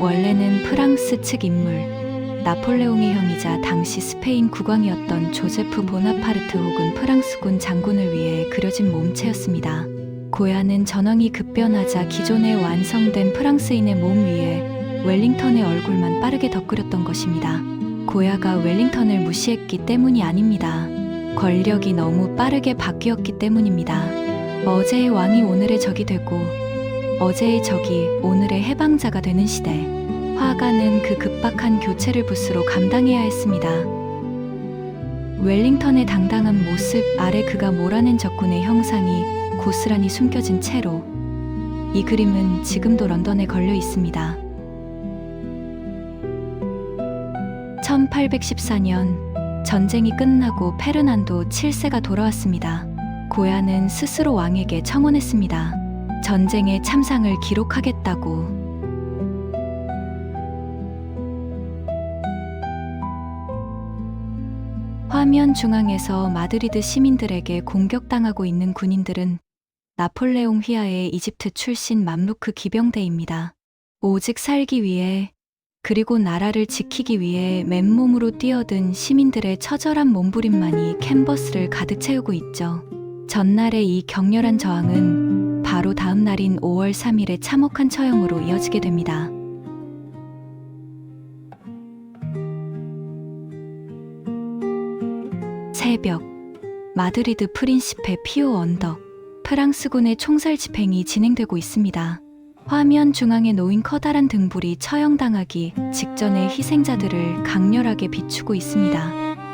원래는 프랑스 측 인물, 나폴레옹의 형이자 당시 스페인 국왕이었던 조제프 보나파르트 혹은 프랑스군 장군을 위해 그려진 몸체였습니다. 고야는 전황이 급변하자 기존에 완성된 프랑스인의 몸 위에 웰링턴의 얼굴만 빠르게 덧그렸던 것입니다. 고야가 웰링턴을 무시했기 때문이 아닙니다. 권력이 너무 빠르게 바뀌었기 때문입니다. 어제의 왕이 오늘의 적이 되고 어제의 적이 오늘의 해방자가 되는 시대. 화가는 그 급박한 교체를 붓으로 감당해야 했습니다. 웰링턴의 당당한 모습 아래 그가 몰아낸 적군의 형상이 고스란히 숨겨진 채로 이 그림은 지금도 런던에 걸려 있습니다. 1814년 전쟁이 끝나고 페르난도 7세가 돌아왔습니다. 고야는 스스로 왕에게 청혼했습니다. 전쟁의 참상을 기록하겠다고. 화면 중앙에서 마드리드 시민들에게 공격당하고 있는 군인들은 나폴레옹 휘하의 이집트 출신 맘루크 기병대입니다. 오직 살기 위해 그리고 나라를 지키기 위해 맨몸으로 뛰어든 시민들의 처절한 몸부림만이 캔버스를 가득 채우고 있죠. 전날의 이 격렬한 저항은 바로 다음 날인 5월 3일의 참혹한 처형으로 이어지게 됩니다. 새벽, 마드리드 프린시페 피오 언덕, 프랑스군의 총살 집행이 진행되고 있습니다. 화면 중앙에 놓인 커다란 등불이 처형당하기 직전의 희생자들을 강렬하게 비추고 있습니다.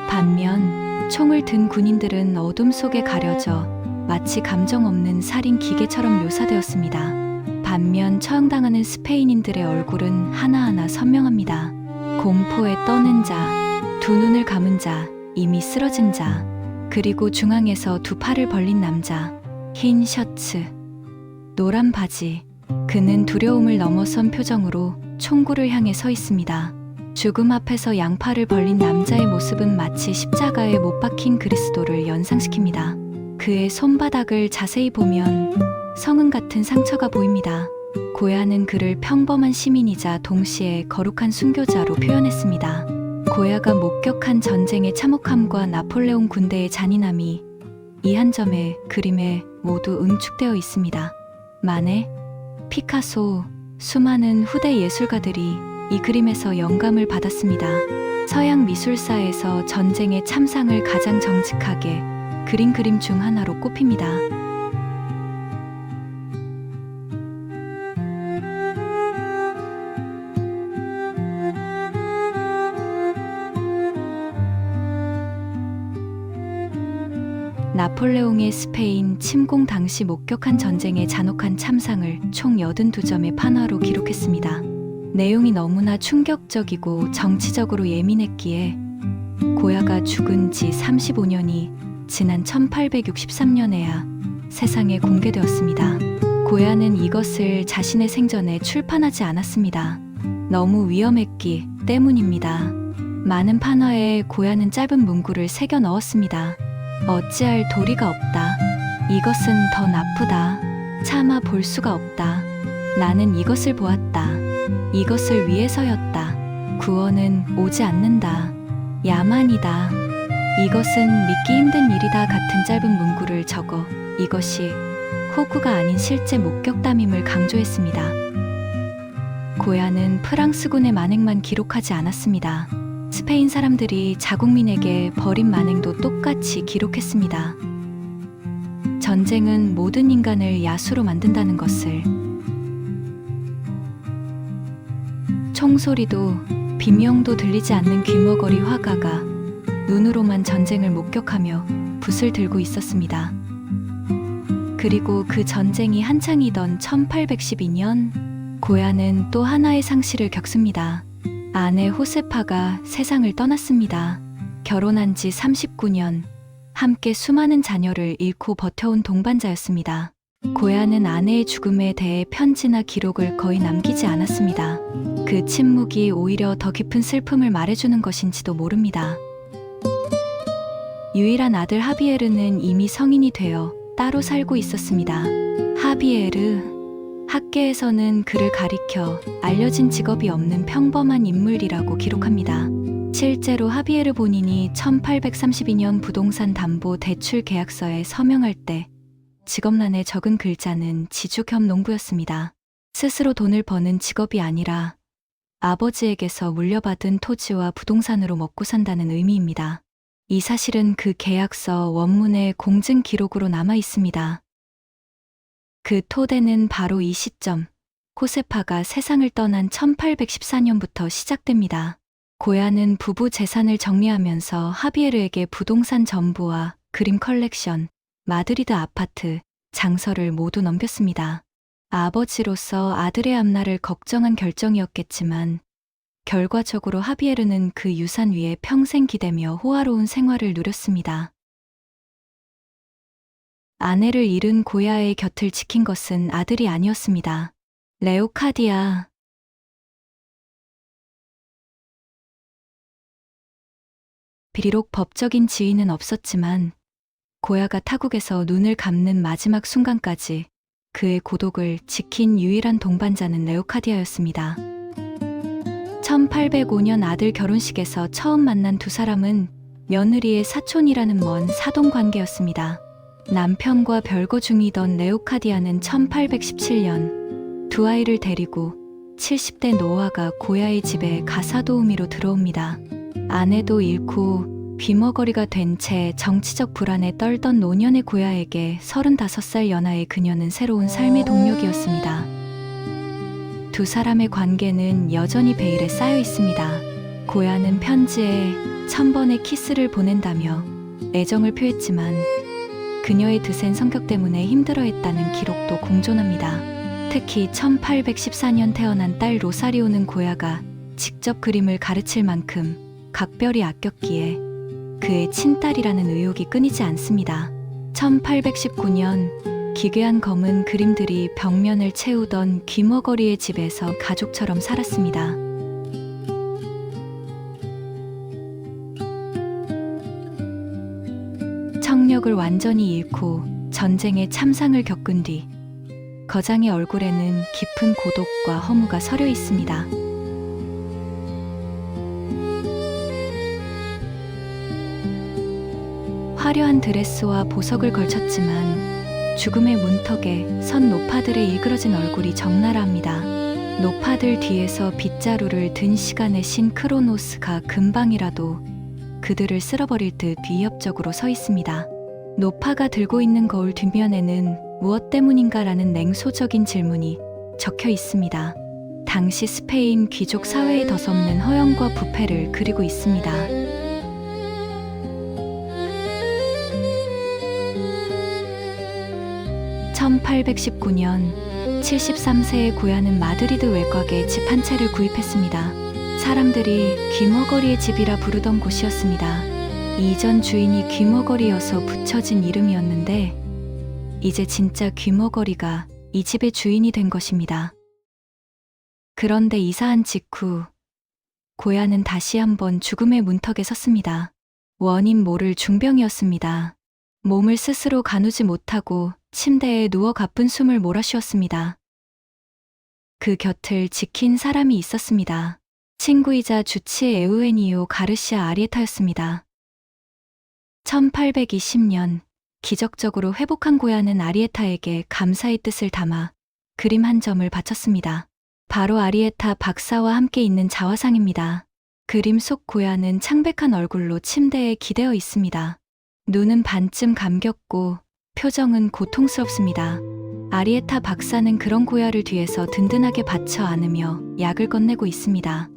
반면 총을 든 군인들은 어둠 속에 가려져 마치 감정 없는 살인 기계처럼 묘사되었습니다. 반면 처형당하는 스페인인들의 얼굴은 하나하나 선명합니다. 공포에 떠는 자, 두 눈을 감은 자, 이미 쓰러진 자, 그리고 중앙에서 두 팔을 벌린 남자, 흰 셔츠, 노란 바지. 그는 두려움을 넘어선 표정으로 총구를 향해 서 있습니다. 죽음 앞에서 양팔을 벌린 남자의 모습은 마치 십자가에 못 박힌 그리스도를 연상시킵니다. 그의 손바닥을 자세히 보면 성은 같은 상처가 보입니다. 고야는 그를 평범한 시민이자 동시에 거룩한 순교자로 표현했습니다. 고야가 목격한 전쟁의 참혹함과 나폴레옹 군대의 잔인함이 이 한 점의 그림에 모두 응축되어 있습니다. 마네, 피카소, 수많은 후대 예술가들이 이 그림에서 영감을 받았습니다. 서양 미술사에서 전쟁의 참상을 가장 정직하게 그린 그림 중 하나로 꼽힙니다. 나폴레옹의 스페인 침공 당시 목격한 전쟁의 잔혹한 참상을 총 82점의 판화로 기록했습니다. 내용이 너무나 충격적이고 정치적으로 예민했기에 고야가 죽은 지 35년이 지난 1863년에야 세상에 공개되었습니다. 고야는 이것을 자신의 생전에 출판하지 않았습니다. 너무 위험했기 때문입니다. 많은 판화에 고야는 짧은 문구를 새겨 넣었습니다. 어찌할 도리가 없다. 이것은 더 나쁘다. 차마 볼 수가 없다. 나는 이것을 보았다. 이것을 위해서였다. 구원은 오지 않는다. 야만이다. 이것은 믿기 힘든 일이다 같은 짧은 문구를 적어 이것이 호구가 아닌 실제 목격담임을 강조했습니다. 고야는 프랑스군의 만행만 기록하지 않았습니다. 스페인 사람들이 자국민에게 벌인 만행도 똑같이 기록했습니다. 전쟁은 모든 인간을 야수로 만든다는 것을, 총소리도 비명도 들리지 않는 귀머거리 화가가 눈으로만 전쟁을 목격하며 붓을 들고 있었습니다. 그리고 그 전쟁이 한창이던 1812년 고야는 또 하나의 상실을 겪습니다. 아내 호세파가 세상을 떠났습니다. 결혼한 지 39년, 함께 수많은 자녀를 잃고 버텨온 동반자였습니다. 고야는 아내의 죽음에 대해 편지나 기록을 거의 남기지 않았습니다. 그 침묵이 오히려 더 깊은 슬픔을 말해주는 것인지도 모릅니다. 유일한 아들 하비에르는 이미 성인이 되어 따로 살고 있었습니다. 하비에르, 학계에서는 그를 가리켜 알려진 직업이 없는 평범한 인물이라고 기록합니다. 실제로 하비에르 본인이 1832년 부동산 담보 대출 계약서에 서명할 때 직업란에 적은 글자는 지주 겸 농부였습니다. 스스로 돈을 버는 직업이 아니라 아버지에게서 물려받은 토지와 부동산으로 먹고 산다는 의미입니다. 이 사실은 그 계약서 원문의 공증 기록으로 남아 있습니다. 그 토대는 바로 이 시점, 호세파가 세상을 떠난 1814년부터 시작됩니다. 고야는 부부 재산을 정리하면서 하비에르에게 부동산 전부와 그림 컬렉션, 마드리드 아파트, 장서를 모두 넘겼습니다. 아버지로서 아들의 앞날을 걱정한 결정이었겠지만 결과적으로 하비에르는 그 유산 위에 평생 기대며 호화로운 생활을 누렸습니다. 아내를 잃은 고야의 곁을 지킨 것은 아들이 아니었습니다. 레오카디아. 비록 법적인 지위는 없었지만 고야가 타국에서 눈을 감는 마지막 순간까지 그의 고독을 지킨 유일한 동반자는 레오카디아였습니다. 1805년 아들 결혼식에서 처음 만난 두 사람은 며느리의 사촌이라는 먼 사돈 관계였습니다. 남편과 별거 중이던 레오카디아는 1817년 두 아이를 데리고 70대 노아가 고야의 집에 가사도우미로 들어옵니다. 아내도 잃고 귀머거리가 된 채 정치적 불안에 떨던 노년의 고야에게 35살 연하의 그녀는 새로운 삶의 동력이었습니다. 두 사람의 관계는 여전히 베일에 쌓여 있습니다. 고야는 편지에 1000번의 키스를 보낸다며 애정을 표했지만 그녀의 드센 성격 때문에 힘들어했다는 기록도 공존합니다. 특히 1814년 태어난 딸 로사리오는 고야가 직접 그림을 가르칠 만큼 각별히 아꼈기에 그의 친딸이라는 의혹이 끊이지 않습니다. 1819년 기괴한 검은 그림들이 벽면을 채우던 귀머거리의 집에서 가족처럼 살았습니다. 청력을 완전히 잃고 전쟁의 참상을 겪은 뒤 거장의 얼굴에는 깊은 고독과 허무가 서려 있습니다. 화려한 드레스와 보석을 걸쳤지만 죽음의 문턱에 선 노파들의 일그러진 얼굴이 적나라합니다. 노파들 뒤에서 빗자루를 든 시간의 신 크로노스가 금방이라도 그들을 쓸어버릴 듯 위협적으로 서 있습니다. 노파가 들고 있는 거울 뒷면에는 무엇 때문인가라는 냉소적인 질문이 적혀 있습니다. 당시 스페인 귀족 사회에 더섭는 허영과 부패를 그리고 있습니다. 1819년 73세의 고야는 마드리드 외곽에 집 한 채를 구입했습니다. 사람들이 귀머거리의 집이라 부르던 곳이었습니다. 이전 주인이 귀머거리여서 붙여진 이름이었는데 이제 진짜 귀머거리가 이 집의 주인이 된 것입니다. 그런데 이사한 직후 고야는 다시 한번 죽음의 문턱에 섰습니다. 원인 모를 중병이었습니다. 몸을 스스로 가누지 못하고 침대에 누워 가쁜 숨을 몰아쉬었습니다. 그 곁을 지킨 사람이 있었습니다. 친구이자 주치의 에우에니오 가르시아 아리에타였습니다. 1820년 기적적으로 회복한 고야는 아리에타에게 감사의 뜻을 담아 그림 한 점을 바쳤습니다. 바로 아리에타 박사와 함께 있는 자화상입니다. 그림 속 고야는 창백한 얼굴로 침대에 기대어 있습니다. 눈은 반쯤 감겼고 표정은 고통스럽습니다. 아리에타 박사는 그런 고야를 뒤에서 든든하게 받쳐 안으며 약을 건네고 있습니다.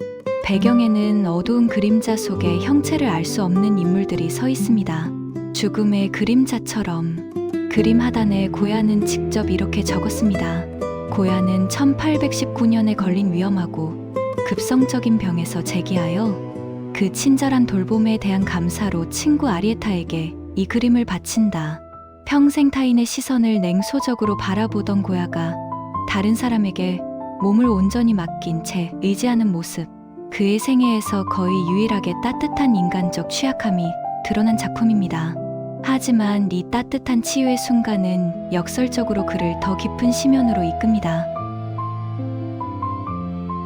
배경에는 어두운 그림자 속에 형체를 알 수 없는 인물들이 서 있습니다. 죽음의 그림자처럼. 그림 하단에 고야는 직접 이렇게 적었습니다. 고야는 1819년에 걸린 위험하고 급성적인 병에서 재기하여 그 친절한 돌봄에 대한 감사로 친구 아리에타에게 이 그림을 바친다. 평생 타인의 시선을 냉소적으로 바라보던 고야가 다른 사람에게 몸을 온전히 맡긴 채 의지하는 모습. 그의 생애에서 거의 유일하게 따뜻한 인간적 취약함이 드러난 작품입니다. 하지만 이 따뜻한 치유의 순간은 역설적으로 그를 더 깊은 심연으로 이끕니다.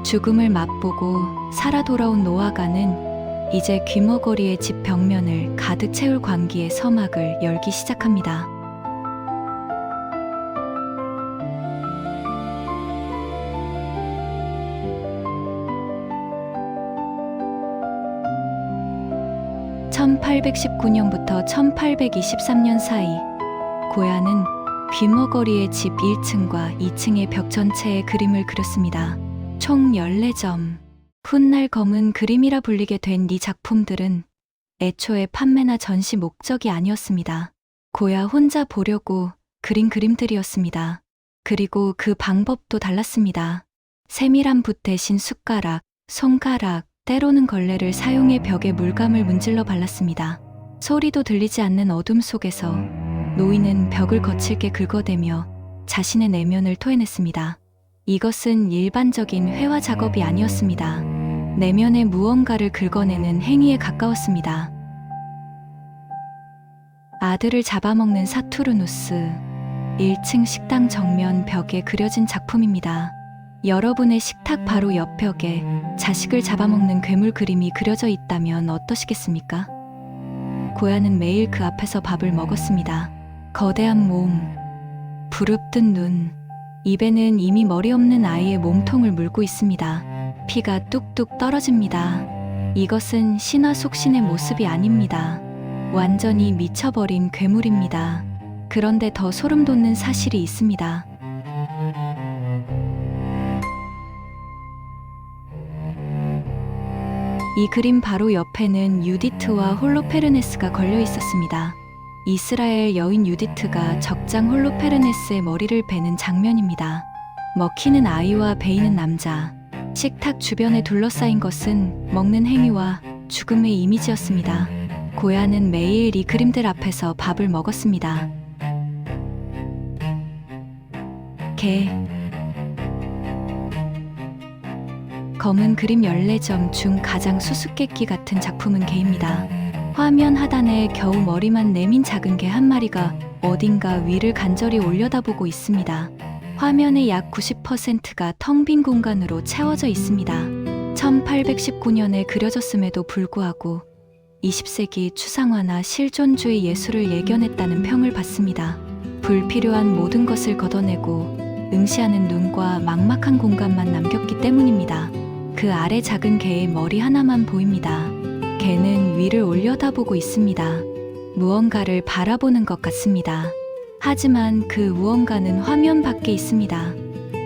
죽음을 맛보고 살아 돌아온 노아가는 이제 귀머거리의 집 벽면을 가득 채울 광기의 서막을 열기 시작합니다. (1819년부터 1823년) 사이 고야는 귀머거리의 집 1층과 2층의 벽 전체에 그림을 그렸습니다. 총 14점. 훗날 검은 그림이라 불리게 된 이 작품들은 애초에 판매나 전시 목적이 아니었습니다. 고야 혼자 보려고 그린 그림들이었습니다. 그리고 그 방법도 달랐습니다. 세밀한 붓 대신 숟가락, 손가락, 때로는 걸레를 사용해 벽에 물감을 문질러 발랐습니다. 소리도 들리지 않는 어둠 속에서 노인은 벽을 거칠게 긁어대며 자신의 내면을 토해냈습니다. 이것은 일반적인 회화 작업이 아니었습니다. 내면의 무언가를 긁어내는 행위에 가까웠습니다. 아들을 잡아먹는 사투르누스. 1층 식당 정면 벽에 그려진 작품입니다. 여러분의 식탁 바로 옆 벽에 자식을 잡아먹는 괴물 그림이 그려져 있다면 어떠시겠습니까? 고야는 매일 그 앞에서 밥을 먹었습니다. 거대한 몸, 부릅뜬 눈, 입에는 이미 머리 없는 아이의 몸통을 물고 있습니다. 피가 뚝뚝 떨어집니다. 이것은 신화 속 신의 모습이 아닙니다. 완전히 미쳐버린 괴물입니다. 그런데 더 소름 돋는 사실이 있습니다. 이 그림 바로 옆에는 유디트와 홀로페르네스가 걸려 있었습니다. 이스라엘 여인 유디트가 적장 홀로페르네스의 머리를 베는 장면입니다. 먹히는 아이와 베이는 남자. 식탁 주변에 둘러싸인 것은 먹는 행위와 죽음의 이미지였습니다. 고야는 매일 이 그림들 앞에서 밥을 먹었습니다. 개. 검은 그림 14점 중 가장 수수께끼 같은 작품은 개입니다. 화면 하단에 겨우 머리만 내민 작은 개 한 마리가 어딘가 위를 간절히 올려다보고 있습니다. 화면의 약 90%가 텅 빈 공간으로 채워져 있습니다. 1819년에 그려졌음에도 불구하고 20세기 추상화나 실존주의 예술을 예견했다는 평을 받습니다. 불필요한 모든 것을 걷어내고 응시하는 눈과 막막한 공간만 남겼기 때문입니다. 그 아래 작은 개의 머리 하나만 보입니다. 개는 위를 올려다보고 있습니다. 무언가를 바라보는 것 같습니다. 하지만 그 무언가는 화면 밖에 있습니다.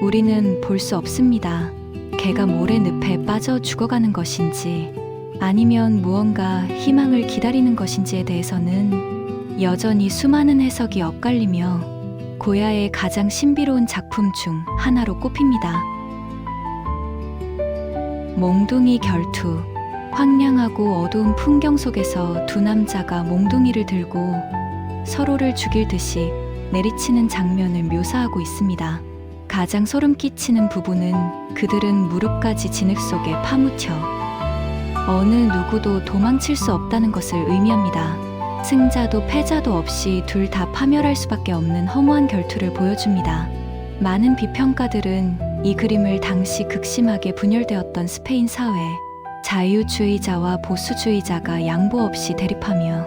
우리는 볼 수 없습니다. 개가 모래늪에 빠져 죽어가는 것인지 아니면 무언가 희망을 기다리는 것인지에 대해서는 여전히 수많은 해석이 엇갈리며 고야의 가장 신비로운 작품 중 하나로 꼽힙니다. 몽둥이 결투. 황량하고 어두운 풍경 속에서 두 남자가 몽둥이를 들고 서로를 죽일 듯이 내리치는 장면을 묘사하고 있습니다. 가장 소름 끼치는 부분은 그들은 무릎까지 진흙 속에 파묻혀 어느 누구도 도망칠 수 없다는 것을 의미합니다. 승자도 패자도 없이 둘 다 파멸할 수밖에 없는 허무한 결투를 보여줍니다. 많은 비평가들은 이 그림을 당시 극심하게 분열되었던 스페인 사회, 자유주의자와 보수주의자가 양보 없이 대립하며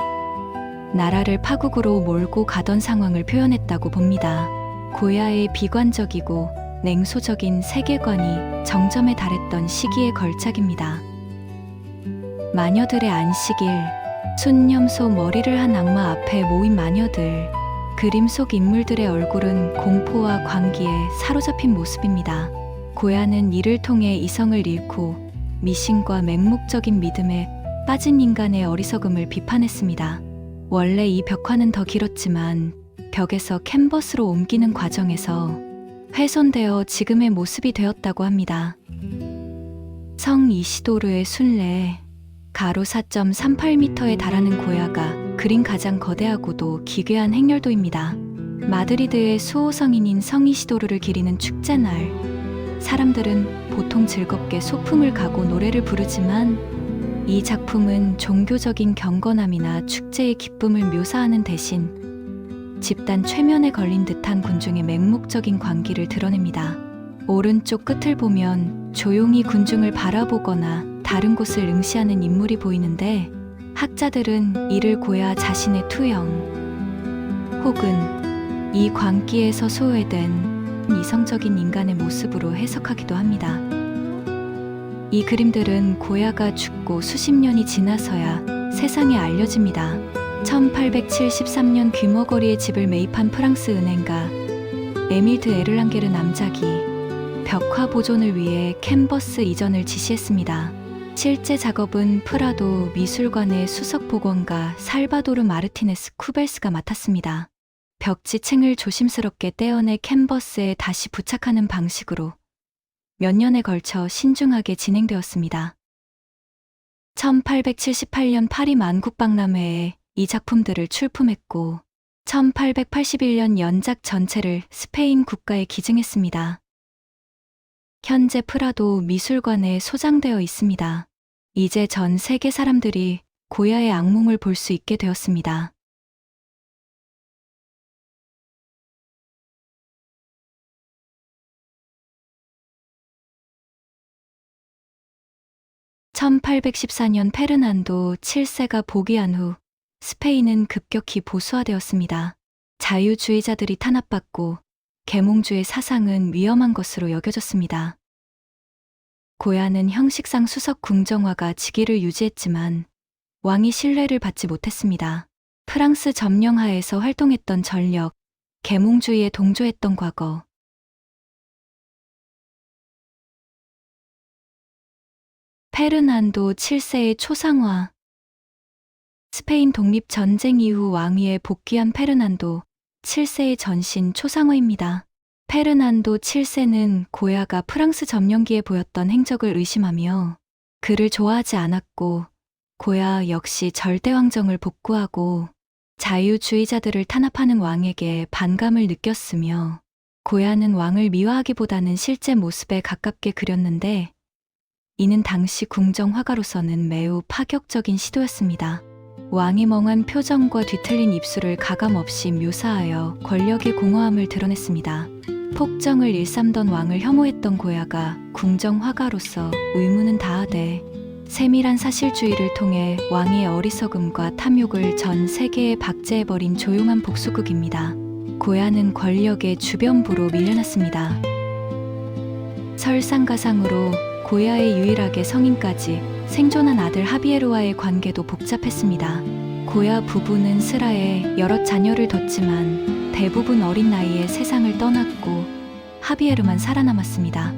나라를 파국으로 몰고 가던 상황을 표현했다고 봅니다. 고야의 비관적이고 냉소적인 세계관이 정점에 달했던 시기의 걸작입니다. 마녀들의 안식일. 순념소 머리를 한 악마 앞에 모인 마녀들. 그림 속 인물들의 얼굴은 공포와 광기에 사로잡힌 모습입니다. 고야는 이를 통해 이성을 잃고 미신과 맹목적인 믿음에 빠진 인간의 어리석음을 비판했습니다. 원래 이 벽화는 더 길었지만 벽에서 캔버스로 옮기는 과정에서 훼손되어 지금의 모습이 되었다고 합니다. 성 이시도르의 순례. 가로 4.38m에 달하는 고야가 그린 가장 거대하고도 기괴한 행렬도입니다. 마드리드의 수호성인인 성 이시도르를 기리는 축제날, 사람들은 보통 즐겁게 소풍을 가고 노래를 부르지만 이 작품은 종교적인 경건함이나 축제의 기쁨을 묘사하는 대신 집단 최면에 걸린 듯한 군중의 맹목적인 광기를 드러냅니다. 오른쪽 끝을 보면 조용히 군중을 바라보거나 다른 곳을 응시하는 인물이 보이는데, 학자들은 이를 고야 자신의 투영 혹은 이 광기에서 소외된 이성적인 인간의 모습으로 해석하기도 합니다. 이 그림들은 고야가 죽고 수십 년이 지나서야 세상에 알려집니다. 1873년 귀머거리의 집을 매입한 프랑스 은행가 에밀 드 에를랑게르 남작이 벽화 보존을 위해 캔버스 이전을 지시했습니다. 실제 작업은 프라도 미술관의 수석 복원가 살바도르 마르티네스 쿠벨스가 맡았습니다. 벽지층을 조심스럽게 떼어내 캔버스에 다시 부착하는 방식으로 몇 년에 걸쳐 신중하게 진행되었습니다. 1878년 파리 만국박람회에 이 작품들을 출품했고 1881년 연작 전체를 스페인 국가에 기증했습니다. 현재 프라도 미술관에 소장되어 있습니다. 이제 전 세계 사람들이 고야의 악몽을 볼 수 있게 되었습니다. (1814년) 페르난도 7세가 복위한 후 스페인은 급격히 보수화되었습니다. 자유주의자들이 탄압받고 계몽주의 사상은 위험한 것으로 여겨졌습니다. 고야는 형식상 수석 궁정화가 직위를 유지했지만 왕이 신뢰를 받지 못했습니다. 프랑스 점령하에서 활동했던 전력, 계몽주의에 동조했던 과거. 페르난도 7세의 초상화. 스페인 독립전쟁 이후 왕위에 복귀한 페르난도 7세의 전신 초상화입니다. 페르난도 7세는 고야가 프랑스 점령기에 보였던 행적을 의심하며 그를 좋아하지 않았고, 고야 역시 절대왕정을 복구하고 자유주의자들을 탄압하는 왕에게 반감을 느꼈으며, 고야는 왕을 미화하기보다는 실제 모습에 가깝게 그렸는데, 이는 당시 궁정 화가로서는 매우 파격적인 시도였습니다. 왕이 멍한 표정과 뒤틀린 입술을 가감없이 묘사하여 권력의 공허함을 드러냈습니다. 폭정을 일삼던 왕을 혐오했던 고야가 궁정 화가로서 의무는 다하되 세밀한 사실주의를 통해 왕의 어리석음과 탐욕을 전 세계에 박제해버린 조용한 복수극입니다. 고야는 권력의 주변부로 밀려났습니다. 설상가상으로 고야의 유일하게 성인까지 생존한 아들 하비에르와의 관계도 복잡했습니다. 고야 부부는 스라에 여러 자녀를 뒀지만 대부분 어린 나이에 세상을 떠났고 하비에르만 살아남았습니다.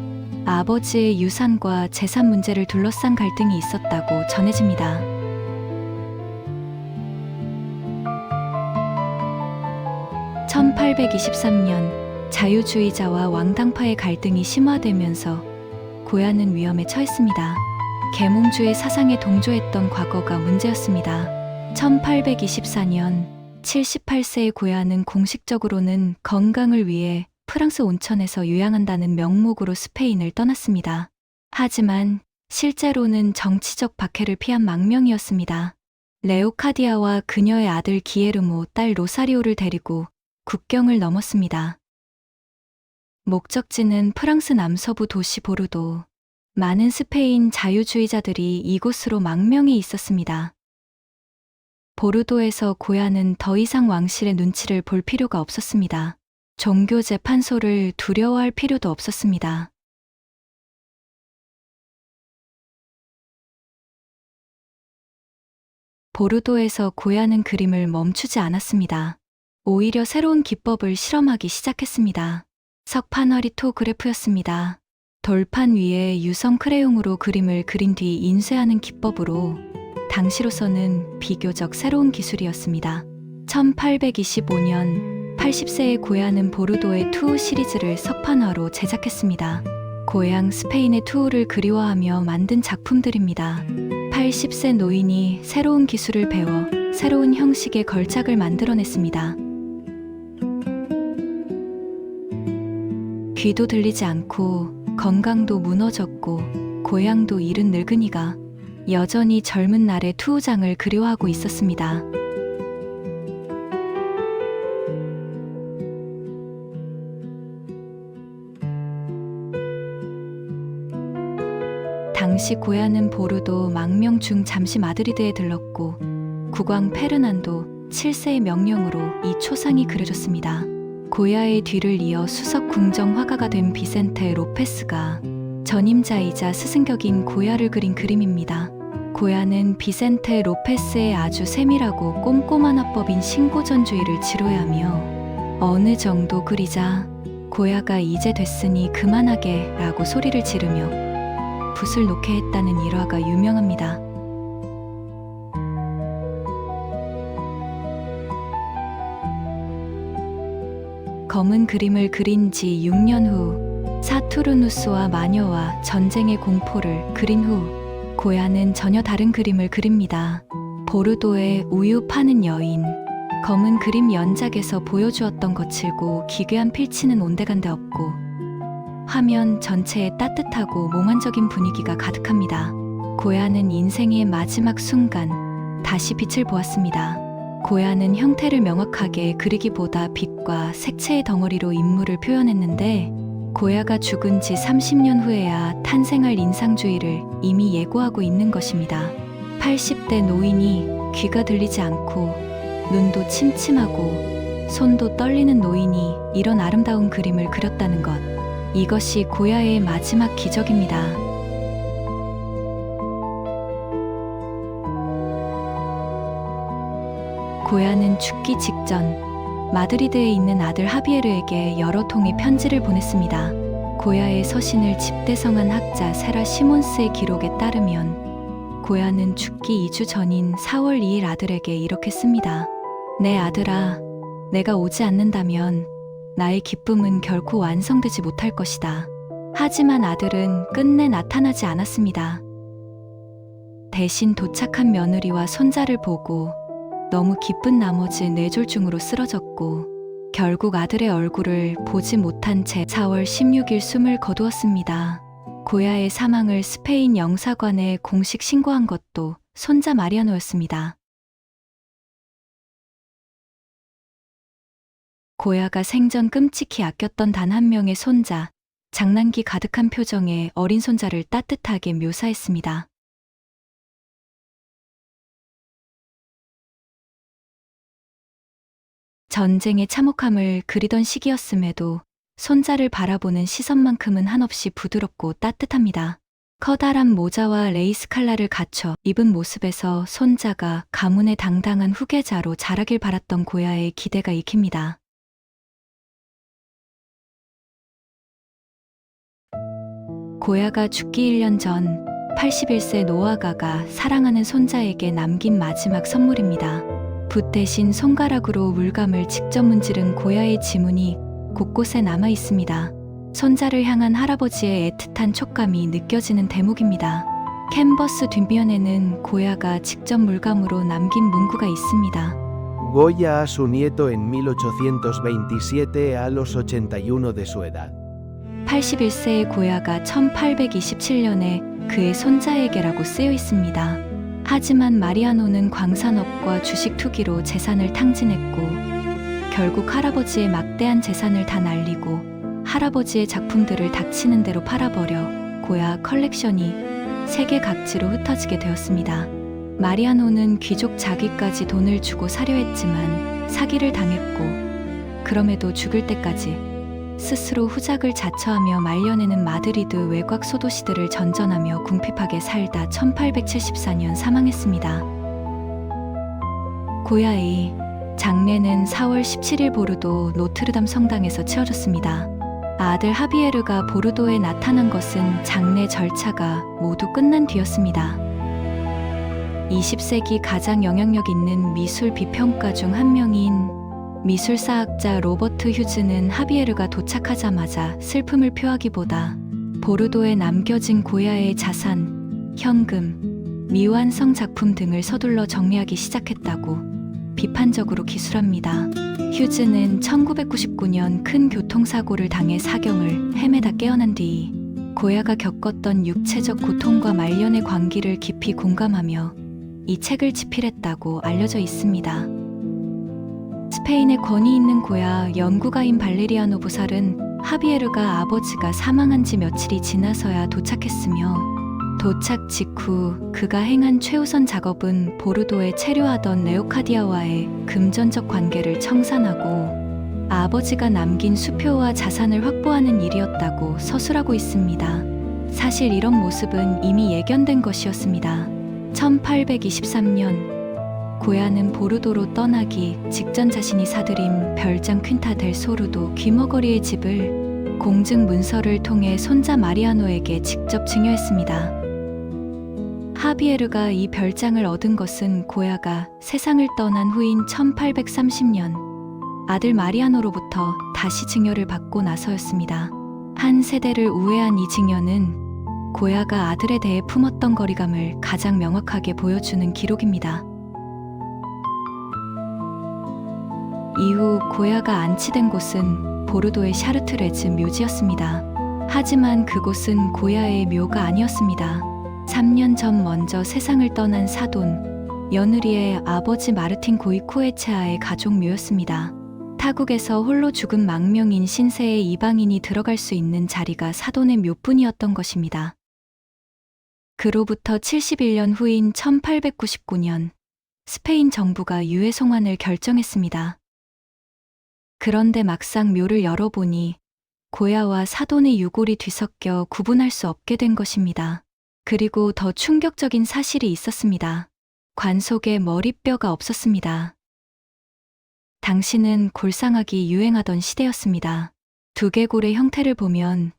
아버지의 유산과 재산 문제를 둘러싼 갈등이 있었다고 전해집니다. 1823년 자유주의자와 왕당파의 갈등이 심화되면서 고야는 위험에 처했습니다. 계몽주의 사상에 동조했던 과거가 문제였습니다. 1824년 78세의 고야는 공식적으로는 건강을 위해 프랑스 온천에서 유양한다는 명목으로 스페인을 떠났습니다. 하지만 실제로는 정치적 박해를 피한 망명이었습니다. 레오카디아와 그녀의 아들 기에르모, 딸 로사리오를 데리고 국경을 넘었습니다. 목적지는 프랑스 남서부 도시 보르도. 많은 스페인 자유주의자들이 이곳으로 망명해 있었습니다. 보르도에서 고야는 더 이상 왕실의 눈치를 볼 필요가 없었습니다. 종교 재판소를 두려워할 필요도 없었습니다. 보르도에서 고야는 그림을 멈추지 않았습니다. 오히려 새로운 기법을 실험하기 시작했습니다. 석판 화리토그래프였습니다. 돌판 위에 유성 크레용으로 그림을 그린 뒤 인쇄하는 기법으로 당시로서는 비교적 새로운 기술이었습니다. 1825년 80세의 고야는 보르도의 투우 시리즈를 석판화로 제작했습니다. 고향 스페인의 투우를 그리워하며 만든 작품들입니다. 80세 노인이 새로운 기술을 배워 새로운 형식의 걸작을 만들어냈습니다. 귀도 들리지 않고 건강도 무너졌고 고향도 잃은 늙은이가 여전히 젊은 날의 투우장을 그리워하고 있었습니다. 당시 고야는 보르도 망명 중 잠시 마드리드에 들렀고 국왕 페르난도 7세의 명령으로 이 초상이 그려졌습니다. 고야의 뒤를 이어 수석 궁정 화가가 된 비센테 로페스가 전임자이자 스승격인 고야를 그린 그림입니다. 고야는 비센테 로페스의 아주 세밀하고 꼼꼼한 화법인 신고전주의를 지로해하며 어느 정도 그리자 고야가 이제 됐으니 그만하게 라고 소리를 지르며 붓을 놓게 했다는 일화가 유명합니다. 검은 그림을 그린 지 6년 후 사투르누스와 마녀와 전쟁의 공포를 그린 후 고야는 전혀 다른 그림을 그립니다. 보르도의 우유 파는 여인. 검은 그림 연작에서 보여주었던 거칠고 기괴한 필치는 온데간데 없고 화면 전체에 따뜻하고 몽환적인 분위기가 가득합니다. 고야는 인생의 마지막 순간 다시 빛을 보았습니다. 고야는 형태를 명확하게 그리기보다 빛과 색채의 덩어리로 인물을 표현했는데 고야가 죽은 지 30년 후에야 탄생할 인상주의를 이미 예고하고 있는 것입니다. 80대 노인이 귀가 들리지 않고 눈도 침침하고 손도 떨리는 노인이 이런 아름다운 그림을 그렸다는 것. 이것이 고야의 마지막 기적입니다. 고야는 죽기 직전 마드리드에 있는 아들 하비에르에게 여러 통의 편지를 보냈습니다. 고야의 서신을 집대성한 학자 세라 시몬스의 기록에 따르면 고야는 죽기 2주 전인 4월 2일 아들에게 이렇게 씁니다. 내 아들아, 내가 오지 않는다면 나의 기쁨은 결코 완성되지 못할 것이다. 하지만 아들은 끝내 나타나지 않았습니다. 대신 도착한 며느리와 손자를 보고 너무 기쁜 나머지 뇌졸중으로 쓰러졌고 결국 아들의 얼굴을 보지 못한 채 4월 16일 숨을 거두었습니다. 고야의 사망을 스페인 영사관에 공식 신고한 것도 손자 마리아노였습니다. 고야가 생전 끔찍히 아꼈던 단 한 명의 손자, 장난기 가득한 표정의 어린 손자를 따뜻하게 묘사했습니다. 전쟁의 참혹함을 그리던 시기였음에도 손자를 바라보는 시선만큼은 한없이 부드럽고 따뜻합니다. 커다란 모자와 레이스 칼라를 갖춰 입은 모습에서 손자가 가문의 당당한 후계자로 자라길 바랐던 고야의 기대가 익힙니다. 고야가 죽기 1년 전 81세 노아가가 사랑하는 손자에게 남긴 마지막 선물입니다. 붓 대신 손가락으로 물감을 직접 문지른 고야의 지문이 곳곳에 남아 있습니다. 손자를 향한 할아버지의 애틋한 촉감이 느껴지는 대목입니다. 캔버스 뒷면에는 고야가 직접 물감으로 남긴 문구가 있습니다. Goya a su nieto en 1827 a los 81 de su edad. 81세의 고야가 1827년에 그의 손자에게라고 쓰여 있습니다. 하지만 마리아노는 광산업과 주식 투기로 재산을 탕진했고 결국 할아버지의 막대한 재산을 다 날리고 할아버지의 작품들을 닥치는 대로 팔아버려 고야 컬렉션이 세계 각지로 흩어지게 되었습니다. 마리아노는 귀족 자기까지 돈을 주고 사려 했지만 사기를 당했고 그럼에도 죽을 때까지 스스로 후작을 자처하며 말년에는 마드리드 외곽 소도시들을 전전하며 궁핍하게 살다 1874년 사망했습니다. 고야의 장례는 4월 17일 보르도 노트르담 성당에서 치러졌습니다. 아들 하비에르가 보르도에 나타난 것은 장례 절차가 모두 끝난 뒤였습니다. 20세기 가장 영향력 있는 미술 비평가 중 한 명인 미술사학자 로버트 휴즈는 하비에르가 도착하자마자 슬픔을 표하기보다 보르도에 남겨진 고야의 자산, 현금, 미완성 작품 등을 서둘러 정리하기 시작했다고 비판적으로 기술합니다. 휴즈는 1999년 큰 교통사고를 당해 사경을 헤매다 깨어난 뒤 고야가 겪었던 육체적 고통과 말년의 광기를 깊이 공감하며 이 책을 집필했다고 알려져 있습니다. 스페인의 권위 있는 고야 연구가인 발레리아노 부살은 하비에르가 아버지가 사망한 지 며칠이 지나서야 도착했으며 도착 직후 그가 행한 최우선 작업은 보르도에 체류하던 레오카디아와의 금전적 관계를 청산하고 아버지가 남긴 수표와 자산을 확보하는 일이었다고 서술하고 있습니다. 사실 이런 모습은 이미 예견된 것이었습니다. 1823년 고야는 보르도로 떠나기 직전 자신이 사들인 별장 퀸타 델 소르도 귀머거리의 집을 공증 문서를 통해 손자 마리아노에게 직접 증여했습니다. 하비에르가 이 별장을 얻은 것은 고야가 세상을 떠난 후인 1830년 아들 마리아노로부터 다시 증여를 받고 나서였습니다. 한 세대를 우회한 이 증여는 고야가 아들에 대해 품었던 거리감을 가장 명확하게 보여주는 기록입니다. 이후 고야가 안치된 곳은 보르도의 샤르트레즈 묘지였습니다. 하지만 그곳은 고야의 묘가 아니었습니다. 3년 전 먼저 세상을 떠난 사돈 여느리의 아버지 마르틴 고이코에체아의 가족 묘였습니다. 타국에서 홀로 죽은 망명인 신세의 이방인이 들어갈 수 있는 자리가 사돈의 묘뿐이었던 것입니다. 그로부터 71년 후인 1899년 스페인 정부가 유해 송환을 결정했습니다. 그런데 막상 묘를 열어보니 고야와 사돈의 유골이 뒤섞여 구분할 수 없게 된 것입니다. 그리고 더 충격적인 사실이 있었습니다. 관 속에 머리뼈가 없었습니다. 당시는 골상학이 유행하던 시대였습니다. 두개골의 형태를 보면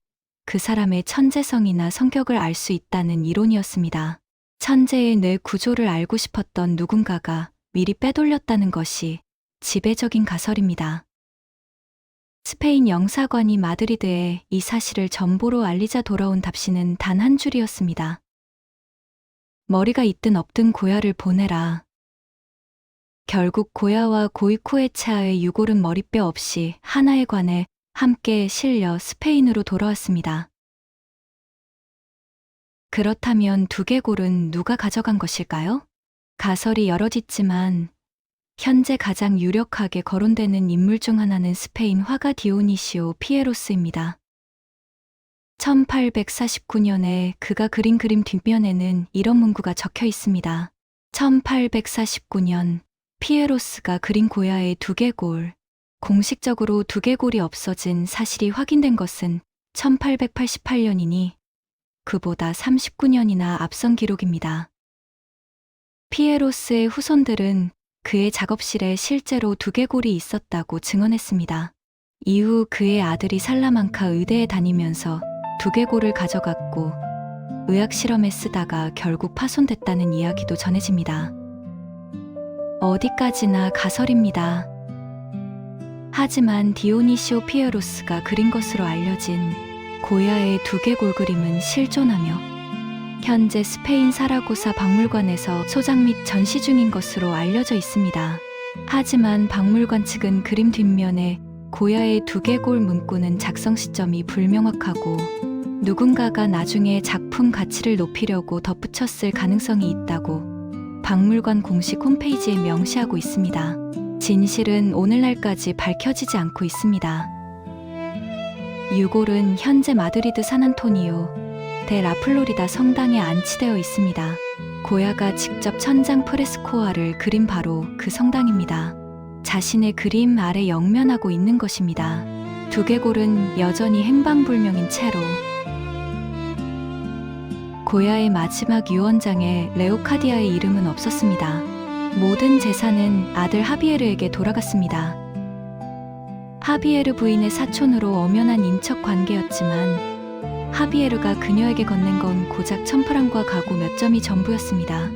그 사람의 천재성이나 성격을 알 수 있다는 이론이었습니다. 천재의 뇌 구조를 알고 싶었던 누군가가 미리 빼돌렸다는 것이 지배적인 가설입니다. 스페인 영사관이 마드리드에 이 사실을 전보로 알리자 돌아온 답시는 단 한 줄이었습니다. 머리가 있든 없든 고야를 보내라. 결국 고야와 고이코에체아의 유골은 머리뼈 없이 하나의 관에 함께 실려 스페인으로 돌아왔습니다. 그렇다면 두개골은 누가 가져간 것일까요? 가설이 여럿 있지만 현재 가장 유력하게 거론되는 인물 중 하나는 스페인 화가 디오니시오 피에로스입니다. 1849년에 그가 그린 그림 뒷면에는 이런 문구가 적혀 있습니다. 1849년 피에로스가 그린 고야의 두개골. 공식적으로 두개골이 없어진 사실이 확인된 것은 1888년이니 그보다 39년이나 앞선 기록입니다. 피에로스의 후손들은 그의 작업실에 실제로 두개골이 있었다고 증언했습니다. 이후 그의 아들이 살라망카 의대에 다니면서 두개골을 가져갔고 의학 실험에 쓰다가 결국 파손됐다는 이야기도 전해집니다. 어디까지나 가설입니다. 하지만 디오니시오 피에로스가 그린 것으로 알려진 고야의 두개골 그림은 실존하며 현재 스페인 사라고사 박물관에서 소장 및 전시 중인 것으로 알려져 있습니다. 하지만 박물관 측은 그림 뒷면에 고야의 두개골 문구는 작성 시점이 불명확하고 누군가가 나중에 작품 가치를 높이려고 덧붙였을 가능성이 있다고 박물관 공식 홈페이지에 명시하고 있습니다. 진실은 오늘날까지 밝혀지지 않고 있습니다. 유골은 현재 마드리드 산안토니오 데 라플로리다 성당에 안치되어 있습니다. 고야가 직접 천장 프레스코화를 그린 바로 그 성당입니다. 자신의 그림 아래 영면하고 있는 것입니다. 두개골은 여전히 행방불명인 채로 고야의 마지막 유언장에 레오카디아의 이름은 없었습니다. 모든 재산은 아들 하비에르에게 돌아갔습니다. 하비에르 부인의 사촌으로 엄연한 인척 관계였지만 하비에르가 그녀에게 건넨 건 고작 1000프랑과 가구 몇 점이 전부였습니다.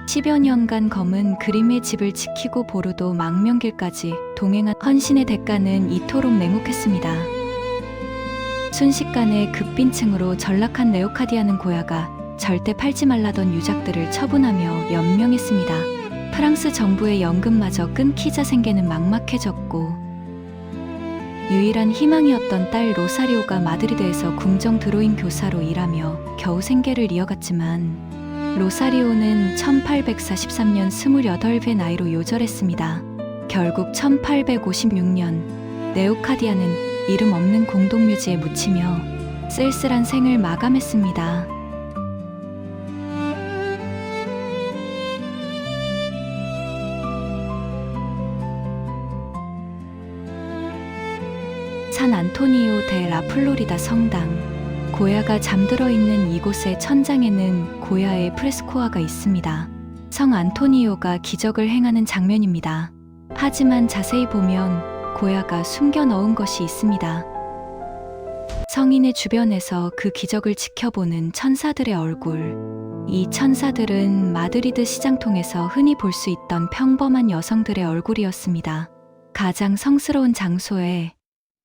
10여 년간 검은 그림의 집을 지키고 보르도 망명길까지 동행한 헌신의 대가는 이토록 냉혹했습니다. 순식간에 급빈층으로 전락한 레오카디아는 고야가 절대 팔지 말라던 유작들을 처분하며 연명했습니다. 프랑스 정부의 연금마저 끊기자 생계는 막막해졌고 유일한 희망이었던 딸 로사리오가 마드리드에서 궁정 드로잉 교사로 일하며 겨우 생계를 이어갔지만 로사리오는 1843년 28의 나이로 요절했습니다. 결국 1856년 레오카디아는 이름 없는 공동묘지에 묻히며 쓸쓸한 생을 마감했습니다. 산 안토니오 데 라플로리다 성당. 고야가 잠들어 있는 이곳의 천장에는 고야의 프레스코화가 있습니다. 성 안토니오가 기적을 행하는 장면입니다. 하지만 자세히 보면 고야가 숨겨 넣은 것이 있습니다. 성인의 주변에서 그 기적을 지켜보는 천사들의 얼굴. 이 천사들은 마드리드 시장통에서 흔히 볼 수 있던 평범한 여성들의 얼굴이었습니다. 가장 성스러운 장소에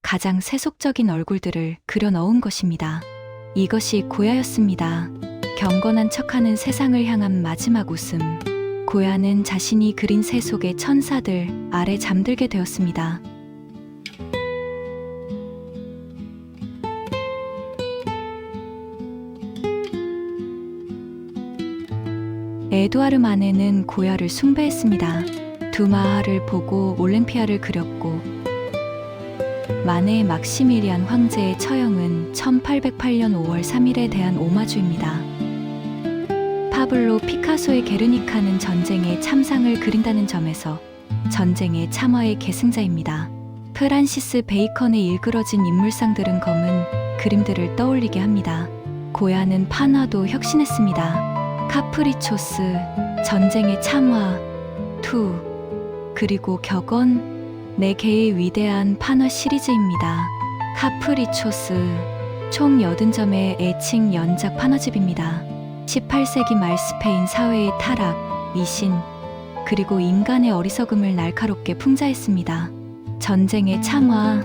가장 세속적인 얼굴들을 그려 넣은 것입니다. 이것이 고야였습니다. 경건한 척하는 세상을 향한 마지막 웃음. 고야는 자신이 그린 세속의 천사들 아래 잠들게 되었습니다. 에두아르 마네는 고야를 숭배했습니다. 두 마하를 보고 올랭피아를 그렸고 마네의 막시밀리안 황제의 처형은 1808년 5월 3일에 대한 오마주입니다. 파블로 피카소의 게르니카는 전쟁의 참상을 그린다는 점에서 전쟁의 참화의 계승자입니다. 프란시스 베이컨의 일그러진 인물상들은 검은 그림들을 떠올리게 합니다. 고야는 판화도 혁신했습니다. 카프리초스, 전쟁의 참화, 투, 그리고 격언, 4개의 위대한 판화 시리즈입니다. 카프리초스, 총 80점의 애칭 연작 판화집입니다. 18세기 말 스페인 사회의 타락, 미신, 그리고 인간의 어리석음을 날카롭게 풍자했습니다. 전쟁의 참화,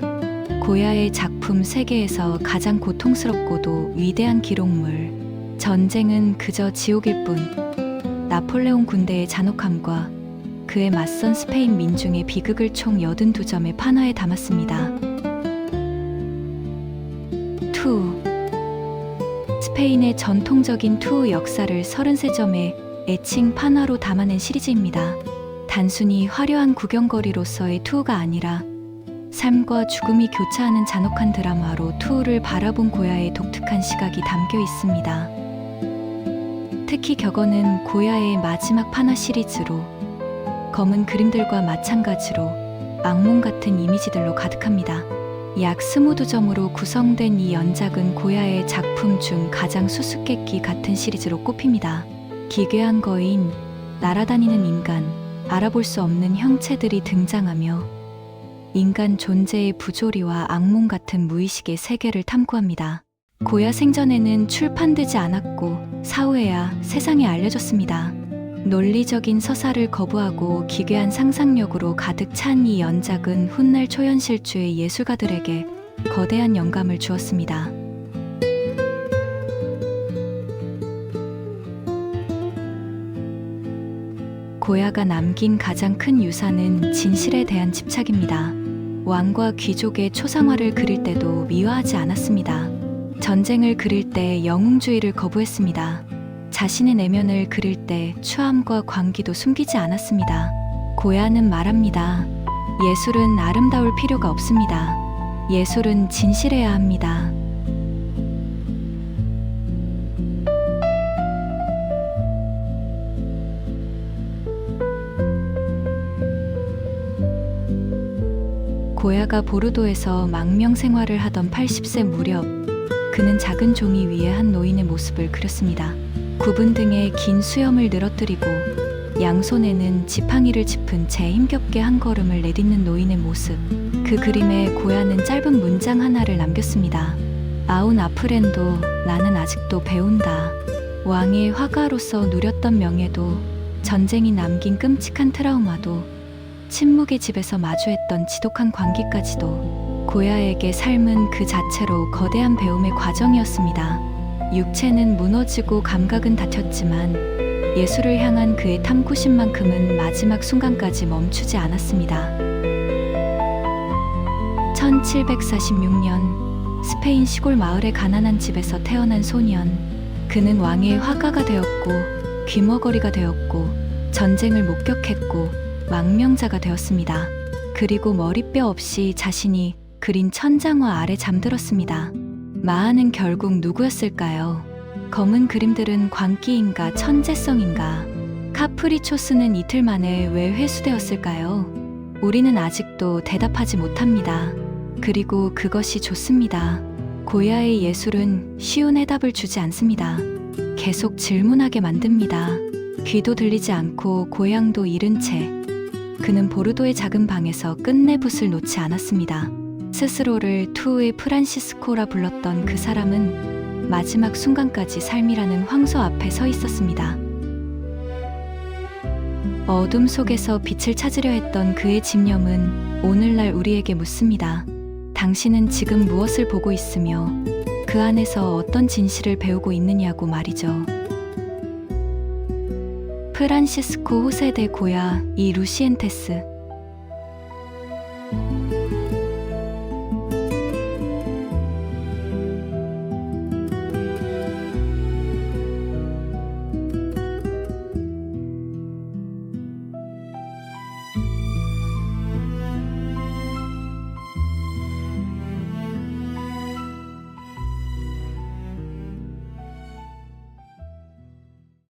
고야의 작품 세계에서 가장 고통스럽고도 위대한 기록물. 전쟁은 그저 지옥일 뿐. 나폴레옹 군대의 잔혹함과 그에 맞선 스페인 민중의 비극을 총 82점의 판화에 담았습니다. 투. 스페인의 전통적인 투 역사를 33점의 애칭 판화로 담아낸 시리즈입니다. 단순히 화려한 구경거리로서의 투가 아니라 삶과 죽음이 교차하는 잔혹한 드라마로 투를 바라본 고야의 독특한 시각이 담겨 있습니다. 특히 격언은 고야의 마지막 판화 시리즈로 검은 그림들과 마찬가지로 악몽 같은 이미지들로 가득합니다. 약 22점으로 구성된 이 연작은 고야의 작품 중 가장 수수께끼 같은 시리즈로 꼽힙니다. 기괴한 거인, 날아다니는 인간, 알아볼 수 없는 형체들이 등장하며 인간 존재의 부조리와 악몽 같은 무의식의 세계를 탐구합니다. 고야 생전에는 출판되지 않았고 사후에야 세상에 알려졌습니다. 논리적인 서사를 거부하고 기괴한 상상력으로 가득 찬 이 연작은 훗날 초현실주의 예술가들에게 거대한 영감을 주었습니다. 고야가 남긴 가장 큰 유산은 진실에 대한 집착입니다. 왕과 귀족의 초상화를 그릴 때도 미화하지 않았습니다. 전쟁을 그릴 때 영웅주의를 거부했습니다. 자신의 내면을 그릴 때 추함과 광기도 숨기지 않았습니다. 고야는 말합니다. 예술은 아름다울 필요가 없습니다. 예술은 진실해야 합니다. 고야가 보르도에서 망명 생활을 하던 80세 무렵, 그는 작은 종이 위에 한 노인의 모습을 그렸습니다. 구분 등에 긴 수염을 늘어뜨리고 양손에는 지팡이를 짚은 채 힘겹게 한 걸음을 내딛는 노인의 모습. 그 그림에 고야는 짧은 문장 하나를 남겼습니다. 아운 아프렌도, 나는 아직도 배운다. 왕의 화가로서 누렸던 명예도, 전쟁이 남긴 끔찍한 트라우마도, 침묵의 집에서 마주했던 지독한 광기까지도 고야에게 삶은 그 자체로 거대한 배움의 과정이었습니다. 육체는 무너지고 감각은 다쳤지만 예술을 향한 그의 탐구심만큼은 마지막 순간까지 멈추지 않았습니다. 1746년 스페인 시골 마을의 가난한 집에서 태어난 소년. 그는 왕의 화가가 되었고 귀머거리가 되었고 전쟁을 목격했고 망명자가 되었습니다. 그리고 머리뼈 없이 자신이 그린 천장화 아래 잠들었습니다. 마하는 결국 누구였을까요? 검은 그림들은 광기인가 천재성인가? 카프리초스는 이틀 만에 왜 회수되었을까요? 우리는 아직도 대답하지 못합니다. 그리고 그것이 좋습니다. 고야의 예술은 쉬운 해답을 주지 않습니다. 계속 질문하게 만듭니다. 귀도 들리지 않고 고향도 잃은 채 그는 보르도의 작은 방에서 끝내 붓을 놓지 않았습니다. 스스로를 투의 프란시스코라 불렀던 그 사람은 마지막 순간까지 삶이라는 황소 앞에 서 있었습니다. 어둠 속에서 빛을 찾으려 했던 그의 집념은 오늘날 우리에게 묻습니다. 당신은 지금 무엇을 보고 있으며 그 안에서 어떤 진실을 배우고 있느냐고 말이죠. 프란시스코 호세 데 고야 이 루시엔테스